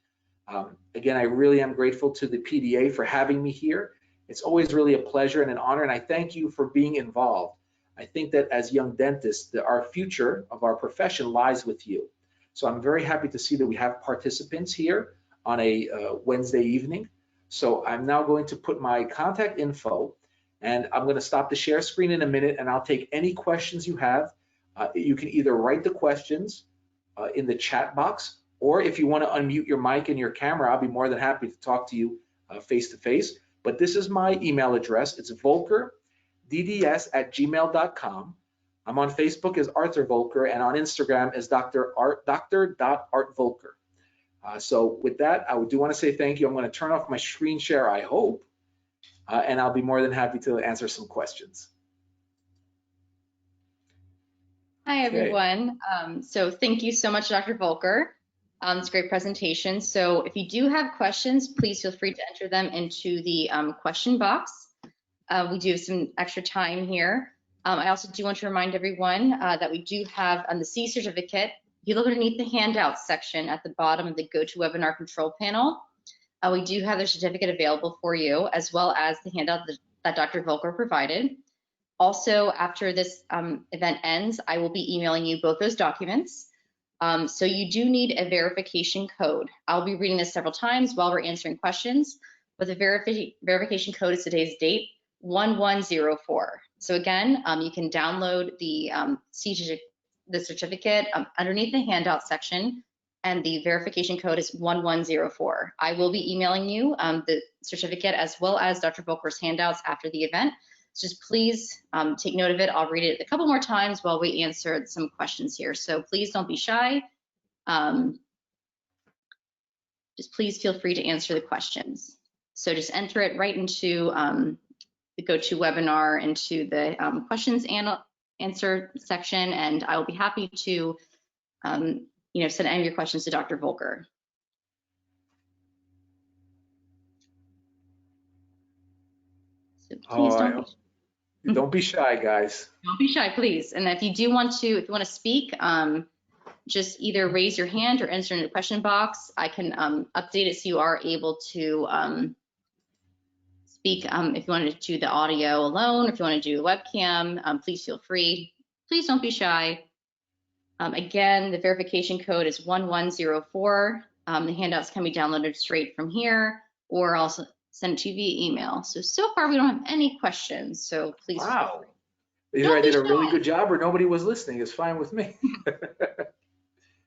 Again, I really am grateful to the PDA for having me here. It's always really a pleasure and an honor, and I thank you for being involved. I think that as young dentists, our future of our profession lies with you. So I'm very happy to see that we have participants here on a Wednesday evening. So I'm now going to put my contact info, and I'm going to stop the share screen in a minute, and I'll take any questions you have. You can either write the questions in the chat box, or if you want to unmute your mic and your camera, I'll be more than happy to talk to you face to face. But this is my email address. It's volkerdds@gmail.com. I'm on Facebook as Arthur Volker, and on Instagram as Dr.Art.Volker. So with that, I do want to say thank you. I'm going to turn off my screen share, I hope, and I'll be more than happy to answer some questions. Hi, everyone. So thank you so much, Dr. Volker. It's a great presentation. So if you do have questions, please feel free to enter them into the question box. We do have some extra time here. I also do want to remind everyone that we do have on the C certificate, if you look underneath the handouts section at the bottom of the GoToWebinar control panel, we do have the certificate available for you, as well as the handout that Dr. Volker provided. Also, after this event ends, I will be emailing you both those documents. So you do need a verification code. I'll be reading this several times while we're answering questions, but the verification code is today's date, 1104. So again, you can download the certificate underneath the handout section, and the verification code is 1104. I will be emailing you the certificate as well as Dr. Volker's handouts after the event. So just please take note of it. I'll read it a couple more times while we answer some questions here. So please don't be shy. Just please feel free to answer the questions. So just enter it right into the GoToWebinar, into the questions and answer section, and I will be happy to send any of your questions to Dr. Volker. So please don't be shy, guys. Don't be shy, please. And if you want to speak, just either raise your hand or enter in the question box. I can update it so you are able to speak. If you wanted to do the audio alone, if you want to do a webcam, please feel free. Please don't be shy. Again, the verification code is 1104. The handouts can be downloaded straight from here or also send it to you via email. So far we don't have any questions, so please feel Wow. free. Either I Don't be did a really shy. good job or nobody was listening. It's fine with me.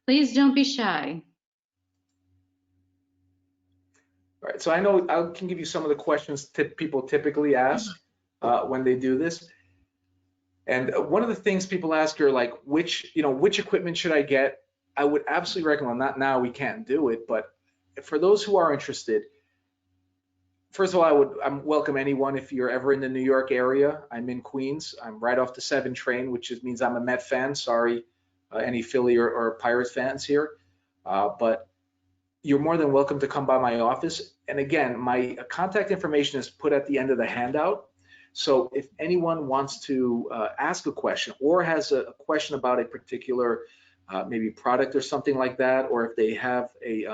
Please don't be shy. All right, so I know I can give you some of the questions people typically ask when they do this. And one of the things people ask are like, which equipment should I get? I would absolutely recommend, not now, we can't do it, but for those who are interested, first of all, I'm welcome anyone if you're ever in the New York area. I'm in Queens. I'm right off the 7 train, which just means I'm a Met fan. Sorry, any Philly or Pirates fans here. But you're more than welcome to come by my office. And again, my contact information is put at the end of the handout. So if anyone wants to ask a question or has a question about a particular maybe product or something like that, or if they have a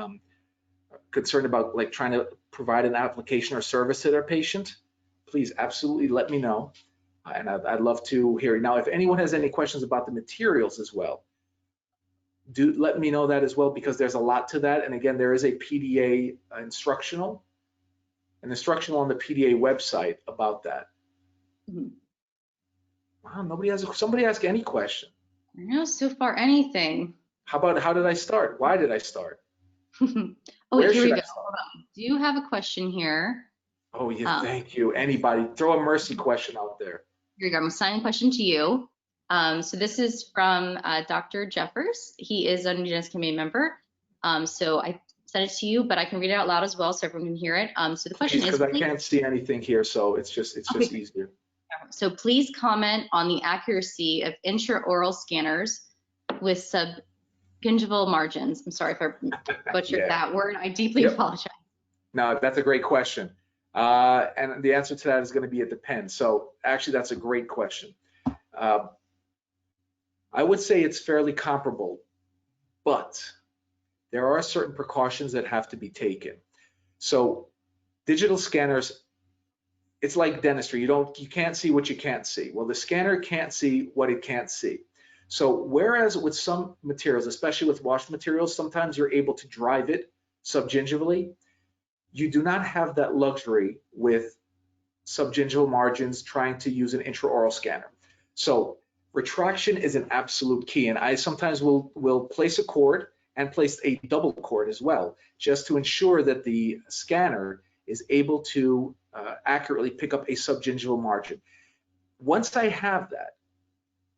concern about like trying to provide an application or service to their patient, please absolutely let me know. And I'd love to hear it. Now, if anyone has any questions about the materials as well, do let me know that as well, because there's a lot to that. And again, there is a PDA instructional on the PDA website about that. Mhm. Wow, somebody ask any question. I know so far anything. How about how did I start? Why did I start? Oh, Where here we should go. I start? Hold on. Do you have a question here? Oh yeah, thank you. Anybody, throw a mercy question out there. Here you go. I'm assigning a question to you. So this is from Dr. Jeffers. He is a Nugenix Committee member. So I sent it to you, but I can read it out loud as well so everyone can hear it. So the question is, Because I can't see anything here, so it's just easier. So please comment on the accuracy of intraoral scanners with subgingival margins. I'm sorry if I butchered Yeah. that word. I deeply Yep. apologize. No, that's a great question. And the answer to that is going to be it depends. So actually, that's a great question. I would say it's fairly comparable, but there are certain precautions that have to be taken. So digital scanners, it's like dentistry. You can't see what you can't see. Well, the scanner can't see what it can't see. So whereas with some materials, especially with washed materials, sometimes you're able to drive it subgingivally, you do not have that luxury with subgingival margins trying to use an intraoral scanner. So retraction is an absolute key, and I sometimes will place a cord and place a double cord as well, just to ensure that the scanner is able to accurately pick up a subgingival margin. Once I have that,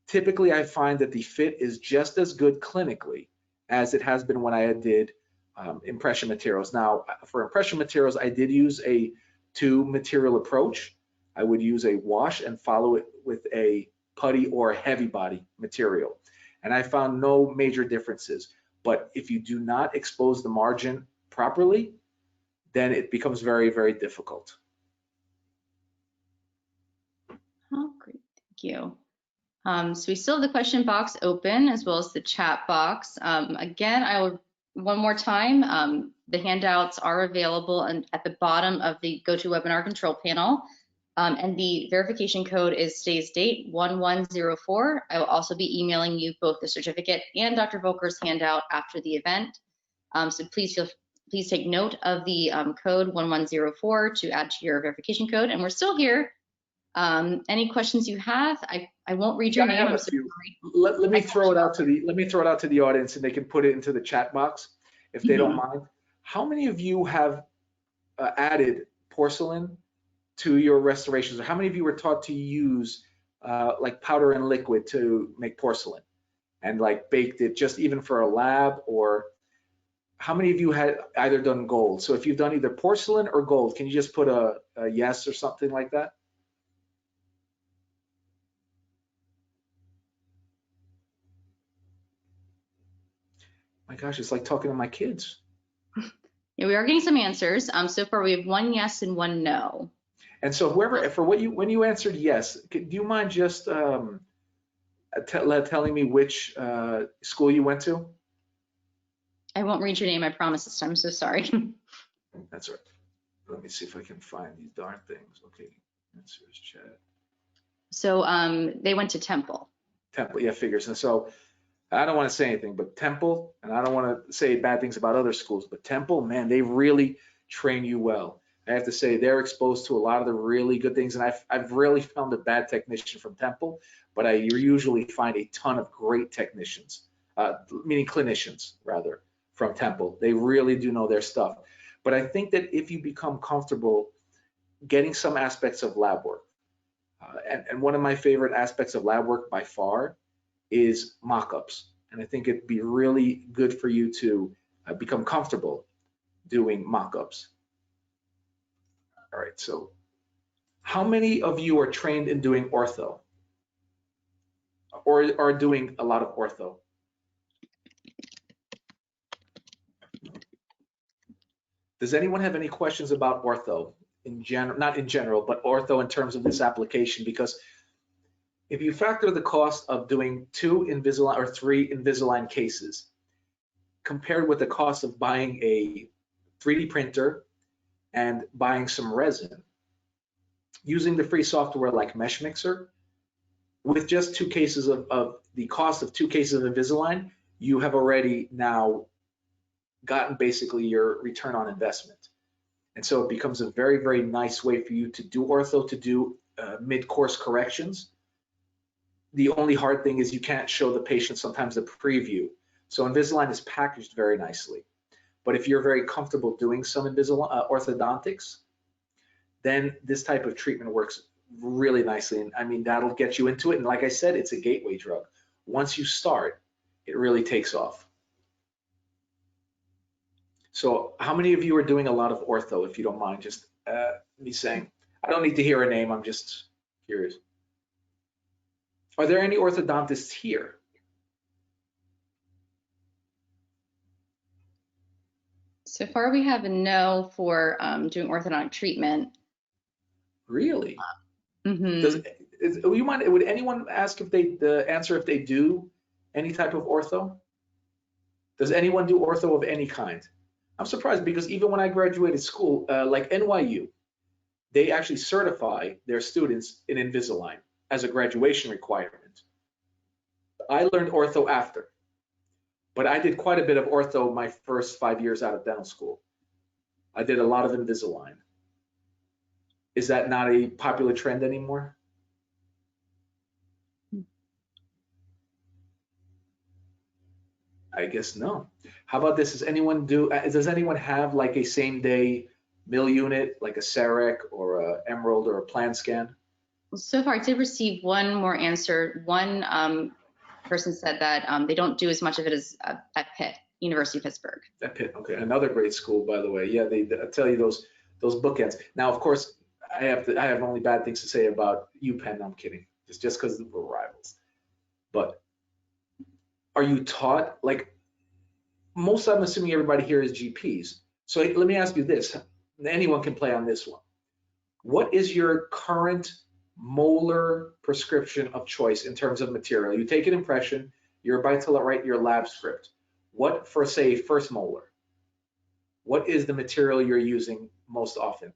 typically I find that the fit is just as good clinically as it has been when I did impression materials. Now, for impression materials, I did use a 2-material approach. I would use a wash and follow it with a putty or heavy body material. And I found no major differences. But if you do not expose the margin properly, then it becomes very, very difficult. Oh, great. Thank you. So we still have the question box open as well as the chat box. Again, I will one more time, the handouts are available at the bottom of the GoToWebinar control panel. And the verification code is today's date, 1104. I will also be emailing you both the certificate and Dr. Volker's handout after the event. So please take note of the code 1104 to add to your verification code. And we're still here. Any questions you have? I won't read your name. I'm so sorry. Let me throw it out to the audience, and they can put it into the chat box if they don't mind. How many of you have added porcelain to your restorations, or how many of you were taught to use like powder and liquid to make porcelain and like baked it just even for a lab? Or how many of you had either done gold? So if you've done either porcelain or gold, can you just put a yes or something like that? My gosh, it's like talking to my kids. Yeah, we are getting some answers. So far we have 1 yes and 1 no. And so when you answered yes, do you mind just telling me which school you went to? I won't read your name, I promise this time. I'm so sorry. That's right. Let me see if I can find these darn things. Okay, answers chat. So they went to Temple. Temple, yeah, figures. And so I don't want to say anything, but Temple, and I don't want to say bad things about other schools, but Temple, man, they really train you well. I have to say they're exposed to a lot of the really good things, and I've rarely found a bad technician from Temple, but I usually find a ton of great technicians, meaning clinicians rather, from Temple. They really do know their stuff. But I think that if you become comfortable getting some aspects of lab work, and one of my favorite aspects of lab work by far is mock-ups. And I think it'd be really good for you to become comfortable doing mock-ups. All right, so how many of you are trained in doing ortho or are doing a lot of ortho? Does anyone have any questions about ortho in general, not in general, but ortho in terms of this application? Because if you factor the cost of doing 2 Invisalign or 3 Invisalign cases compared with the cost of buying a 3D printer and buying some resin, using the free software like Mesh Mixer, with just 2 cases of the cost of 2 cases of Invisalign, you have already now gotten basically your return on investment. And so it becomes a very, very nice way for you to do ortho, to do mid-course corrections. The only hard thing is you can't show the patient sometimes the preview. So Invisalign is packaged very nicely. But if you're very comfortable doing some Invisalign orthodontics, then this type of treatment works really nicely. And I mean, that'll get you into it. And like I said, it's a gateway drug. Once you start, it really takes off. So how many of you are doing a lot of ortho, if you don't mind just me saying? I don't need to hear a name, I'm just curious. Are there any orthodontists here? So far, we have a no for doing orthodontic treatment. Really? Mhm. You mind, would anyone ask if they answer if they do any type of ortho? Does anyone do ortho of any kind? I'm surprised because even when I graduated school, like NYU, they actually certify their students in Invisalign as a graduation requirement. I learned ortho after, but I did quite a bit of ortho my first 5 years out of dental school. I did a lot of Invisalign. Is that not a popular trend anymore? I guess no. How about this? Does anyone have like a same day mill unit, like a CEREC or a Emerald or a Plan Scan? Well, so far, I did receive one more answer. One person said that they don't do as much of it as at Pitt, University of Pittsburgh. At Pitt, okay, another great school, by the way. Yeah, they tell you those bookends. Now, of course, I have only bad things to say about UPenn. I'm kidding. It's just because we're rivals. But are you taught, like, most, I'm assuming everybody here is GPs. So let me ask you this. Anyone can play on this one. What is your current molar prescription of choice in terms of material? You take an impression, you're about to write your lab script. What, for say, first molar, what is the material you're using most often?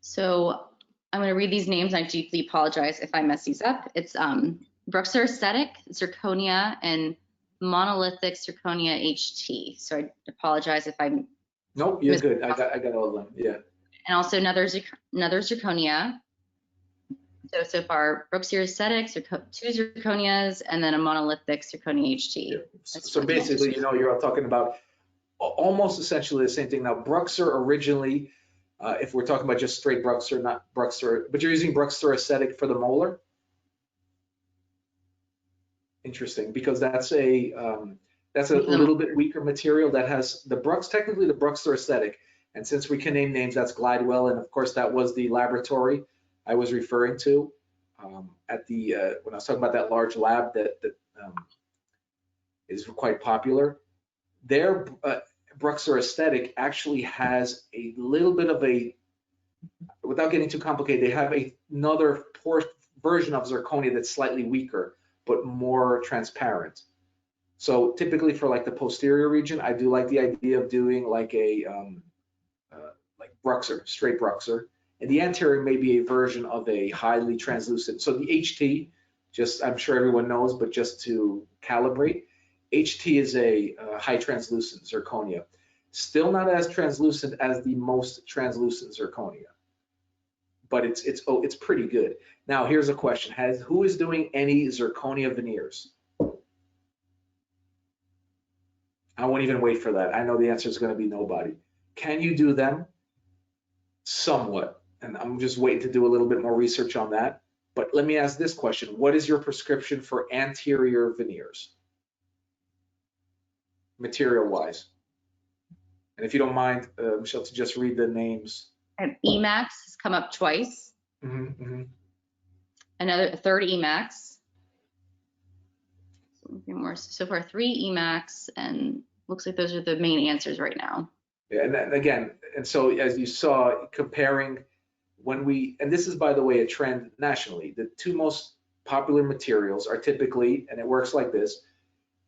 So I'm going to read these names. I deeply apologize if I mess these up. It's Bruxer Aesthetic, Zirconia, and Monolithic Zirconia HT. So I apologize if I'm. Nope, you're good. I got all of them. Yeah. And also another Zirconia. So far, Bruxer Aesthetics, 2 Zirconias, and then a Monolithic Zirconia HT. Yeah. So basically, you're all talking about almost essentially the same thing. Now, Bruxer originally, if we're talking about just straight Bruxer, not Bruxer, but you're using Bruxer Aesthetic for the molar? Interesting, because that's a little bit weaker material that has technically the Bruxer Aesthetic. And since we can name names, that's Glidewell. And of course, that was the laboratory I was referring to at the when I was talking about that large lab that is quite popular. Their Bruxer Aesthetic actually has a little bit of a, without getting too complicated, they have another version of zirconia that's slightly weaker, but more transparent. So typically for like the posterior region, I do like the idea of doing like a like Bruxer, straight Bruxer. And the anterior may be a version of a highly translucent. So the HT, just I'm sure everyone knows, but just to calibrate, HT is a high translucent zirconia. Still not as translucent as the most translucent zirconia, but it's pretty good. Now here's a question: who is doing any zirconia veneers? I won't even wait for that. I know the answer is going to be nobody. Can you do them? Somewhat, and I'm just waiting to do a little bit more research on that. But let me ask this question: what is your prescription for anterior veneers, material-wise? And if you don't mind, Michelle, to just read the names. And Emax has come up twice. A third Emax. More. So far, 3 Emax, and looks like those are the main answers right now. Yeah, and then again, and so as you saw, comparing and this is, by the way, a trend nationally, the 2 most popular materials are typically, and it works like this: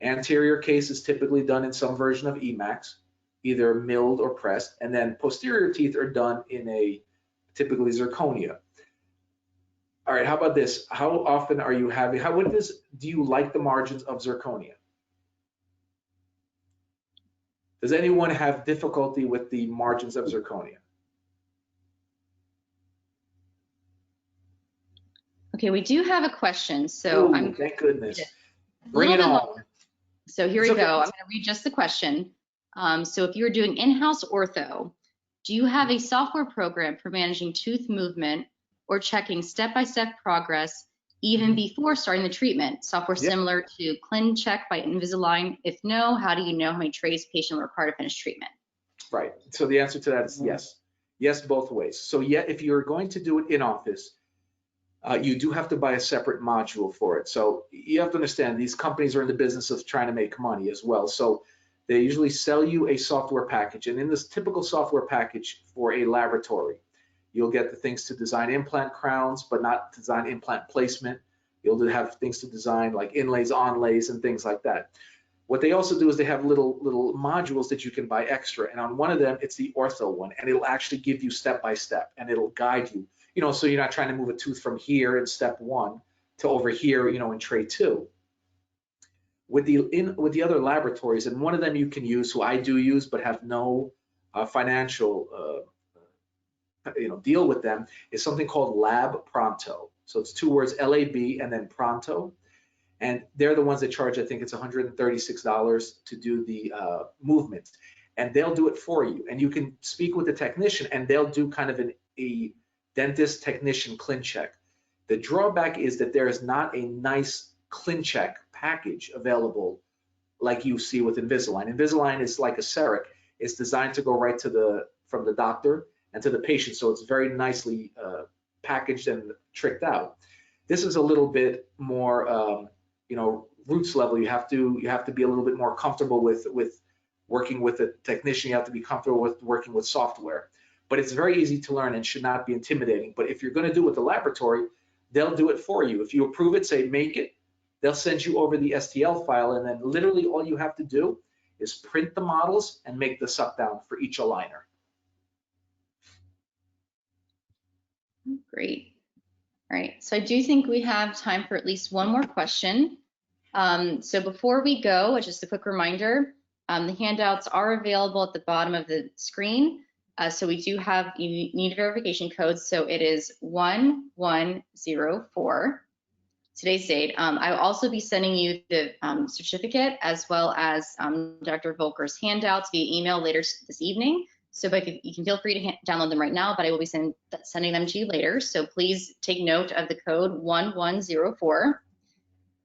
anterior case is typically done in some version of Emax, either milled or pressed, and then posterior teeth are done in a typically zirconia. All right, how about this? How often are you having, do you like the margins of zirconia? Does anyone have difficulty with the margins of zirconia? Okay, we do have a question. So Ooh, thank goodness. a Bring it little bit on. longer. So here we It's okay. go. I'm going to read just the question. So if you're doing in-house ortho, do you have a software program for managing tooth movement or checking step-by-step progress even before starting the treatment? Software Yeah. similar to ClinCheck by Invisalign? If no, how do you know how many trays patient will require to finish treatment? Right. So the answer to that is yes. Yes, both ways. So yeah, if you're going to do it in office, you do have to buy a separate module for it. So you have to understand these companies are in the business of trying to make money as well. So they usually sell you a software package. And in this typical software package for a laboratory, you'll get the things to design implant crowns, but not design implant placement. You'll have things to design like inlays, onlays, and things like that. What they also do is they have little modules that you can buy extra. And on one of them, it's the ortho one, and it'll actually give you step by step, and it'll guide you. So you're not trying to move a tooth from here in step 1 to over here, in tray 2. With the other laboratories, and one of them you can use, who I do use, but have no financial deal with them, is something called Lab Pronto. So it's 2 words, LAB and then Pronto. And they're the ones that charge, I think it's $136 to do the movement. And they'll do it for you. And you can speak with the technician, and they'll do kind of a dentist technician ClinCheck. The drawback is that there is not a nice ClinCheck package available like you see with Invisalign. Invisalign is like a CEREC. It's designed to go right from the doctor and to the patient, so it's very nicely packaged and tricked out. This is a little bit more, roots level. You have to be a little bit more comfortable with working with a technician. You have to be comfortable with working with software. But it's very easy to learn and should not be intimidating. But if you're going to do it with the laboratory, they'll do it for you. If you approve it, say make it, they'll send you over the STL file, and then literally all you have to do is print the models and make the suck down for each aligner. Great. All right, so I do think we have time for at least one more question. So before we go, just a quick reminder, the handouts are available at the bottom of the screen. So we do have, you need a verification code. So it is 1104, today's date. I will also be sending you the certificate as well as Dr. Volker's handouts via email later this evening. So but you can feel free to download them right now, but I will be sending them to you later. So please take note of the code 1104.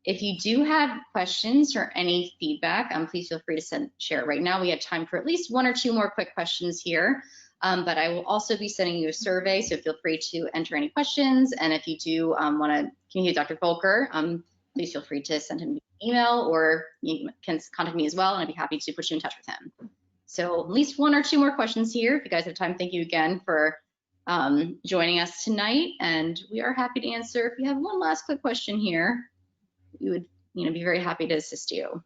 If you do have questions or any feedback, please feel free to share it right now. We have time for at least 1 or 2 more quick questions here, but I will also be sending you a survey, so feel free to enter any questions. And if you do want to communicate with Dr. Volker, please feel free to send him an email, or you can contact me as well, and I'd be happy to put you in touch with him. So at least 1 or 2 more questions here. If you guys have time, thank you again for joining us tonight, and we are happy to answer. If you have one last quick question here, we would be very happy to assist you.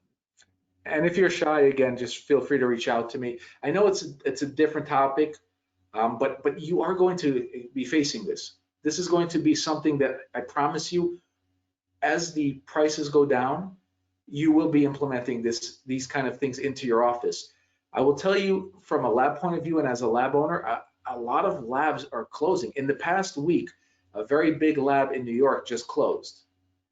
And if you're shy, again, just feel free to reach out to me. I know it's a different topic, but you are going to be facing this. This is going to be something that I promise you, as the prices go down, you will be implementing these kind of things into your office. I will tell you from a lab point of view, and as a lab owner, a lot of labs are closing. In the past week, a very big lab in New York just closed.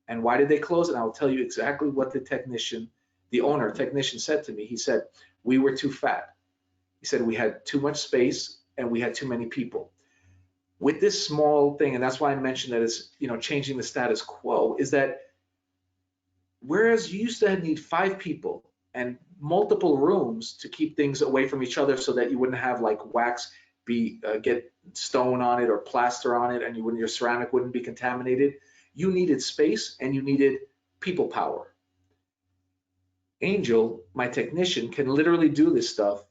And why did they close? And I'll tell you exactly what the owner technician said to me. He said, we were too fat. He said, we had too much space and we had too many people. With this small thing, and that's why I mentioned that it's, changing the status quo, is that whereas you used to need 5 people and multiple rooms to keep things away from each other so that you wouldn't have like wax get stone on it or plaster on it, and your ceramic wouldn't be contaminated, you needed space and you needed people power. Angel, my technician, can literally do this stuff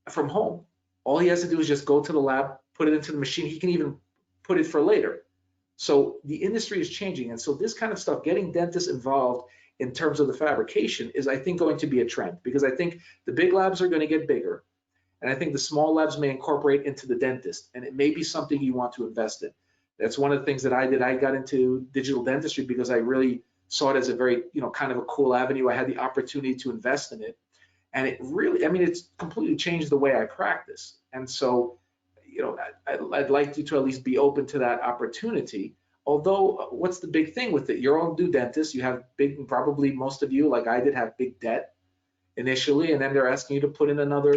from home. All he has to do is just go to the lab, put it into the machine. He can even put it for later. So the industry is changing. And so this kind of stuff, getting dentists involved in terms of the fabrication is, I think, going to be a trend, because I think the big labs are going to get bigger. And I think the small labs may incorporate into the dentist, and it may be something you want to invest in. That's one of the things that I did. I got into digital dentistry because I really saw it as a very, kind of a cool avenue. I had the opportunity to invest in it. And it really, it's completely changed the way I practice. And so, I'd like you to at least be open to that opportunity. Although, what's the big thing with it? You're all new dentists. You have probably most of you, like I did, have big debt initially. And then they're asking you to put in another,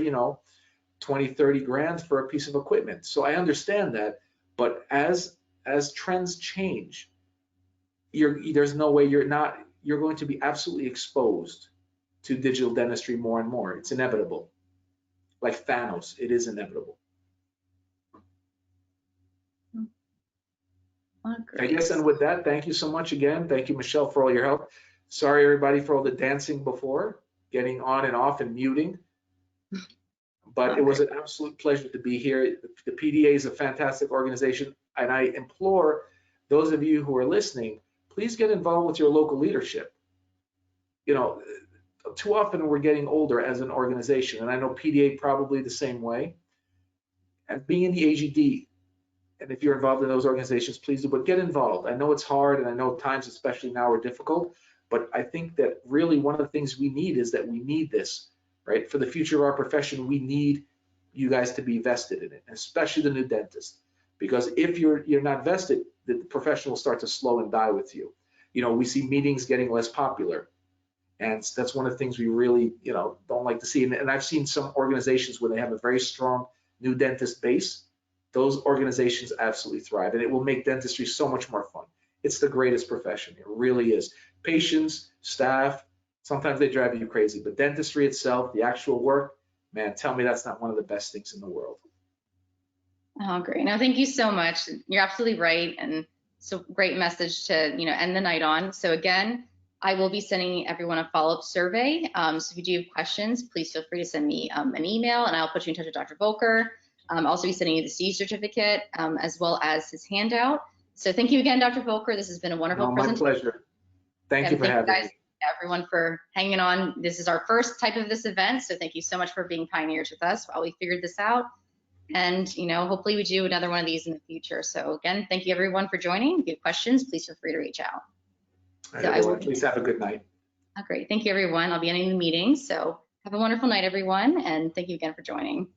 20, 30 grand for a piece of equipment. So I understand that. But as trends change, there's no way you're going to be absolutely exposed to digital dentistry more and more. It's inevitable. Like Thanos, it is inevitable. Oh, I guess, and with that, thank you so much again. Thank you, Michelle, for all your help. Sorry, everybody, for all the dancing before, getting on and off and muting. But it was an absolute pleasure to be here. The PDA is a fantastic organization, and I implore those of you who are listening, please get involved with your local leadership. Too often we're getting older as an organization, and I know PDA probably the same way. And being in the AGD, and if you're involved in those organizations, please do, but get involved. I know it's hard, and I know times, especially now, are difficult, but I think that really one of the things we need is that we need this, right? For the future of our profession, we need you guys to be vested in it, especially the new dentist. Because if you're not vested, the profession will start to slow and die with you. We see meetings getting less popular. And that's one of the things we really, don't like to see. And I've seen some organizations where they have a very strong new dentist base. Those organizations absolutely thrive, and it will make dentistry so much more fun. It's the greatest profession. It really is. Patients, staff, sometimes they drive you crazy, but dentistry itself, the actual work, man, tell me that's not one of the best things in the world. Oh, great. No, thank you so much. You're absolutely right. And so great message to, end the night on. So again, I will be sending everyone a follow-up survey. So if you do have questions, please feel free to send me an email, and I'll put you in touch with Dr. Volker. I'll also be sending you the CE certificate as well as his handout. So thank you again, Dr. Volker. This has been a wonderful presentation. My pleasure. Thank you for having me. Everyone for hanging on. This is our first type of this event, so thank you so much for being pioneers with us while we figured this out. And hopefully we do another one of these in the future. So again, thank you everyone for joining. If you have questions, please feel free to reach out. Please have a good night. Oh, great. Thank you, everyone. I'll be ending the meeting. So have a wonderful night, everyone. And thank you again for joining.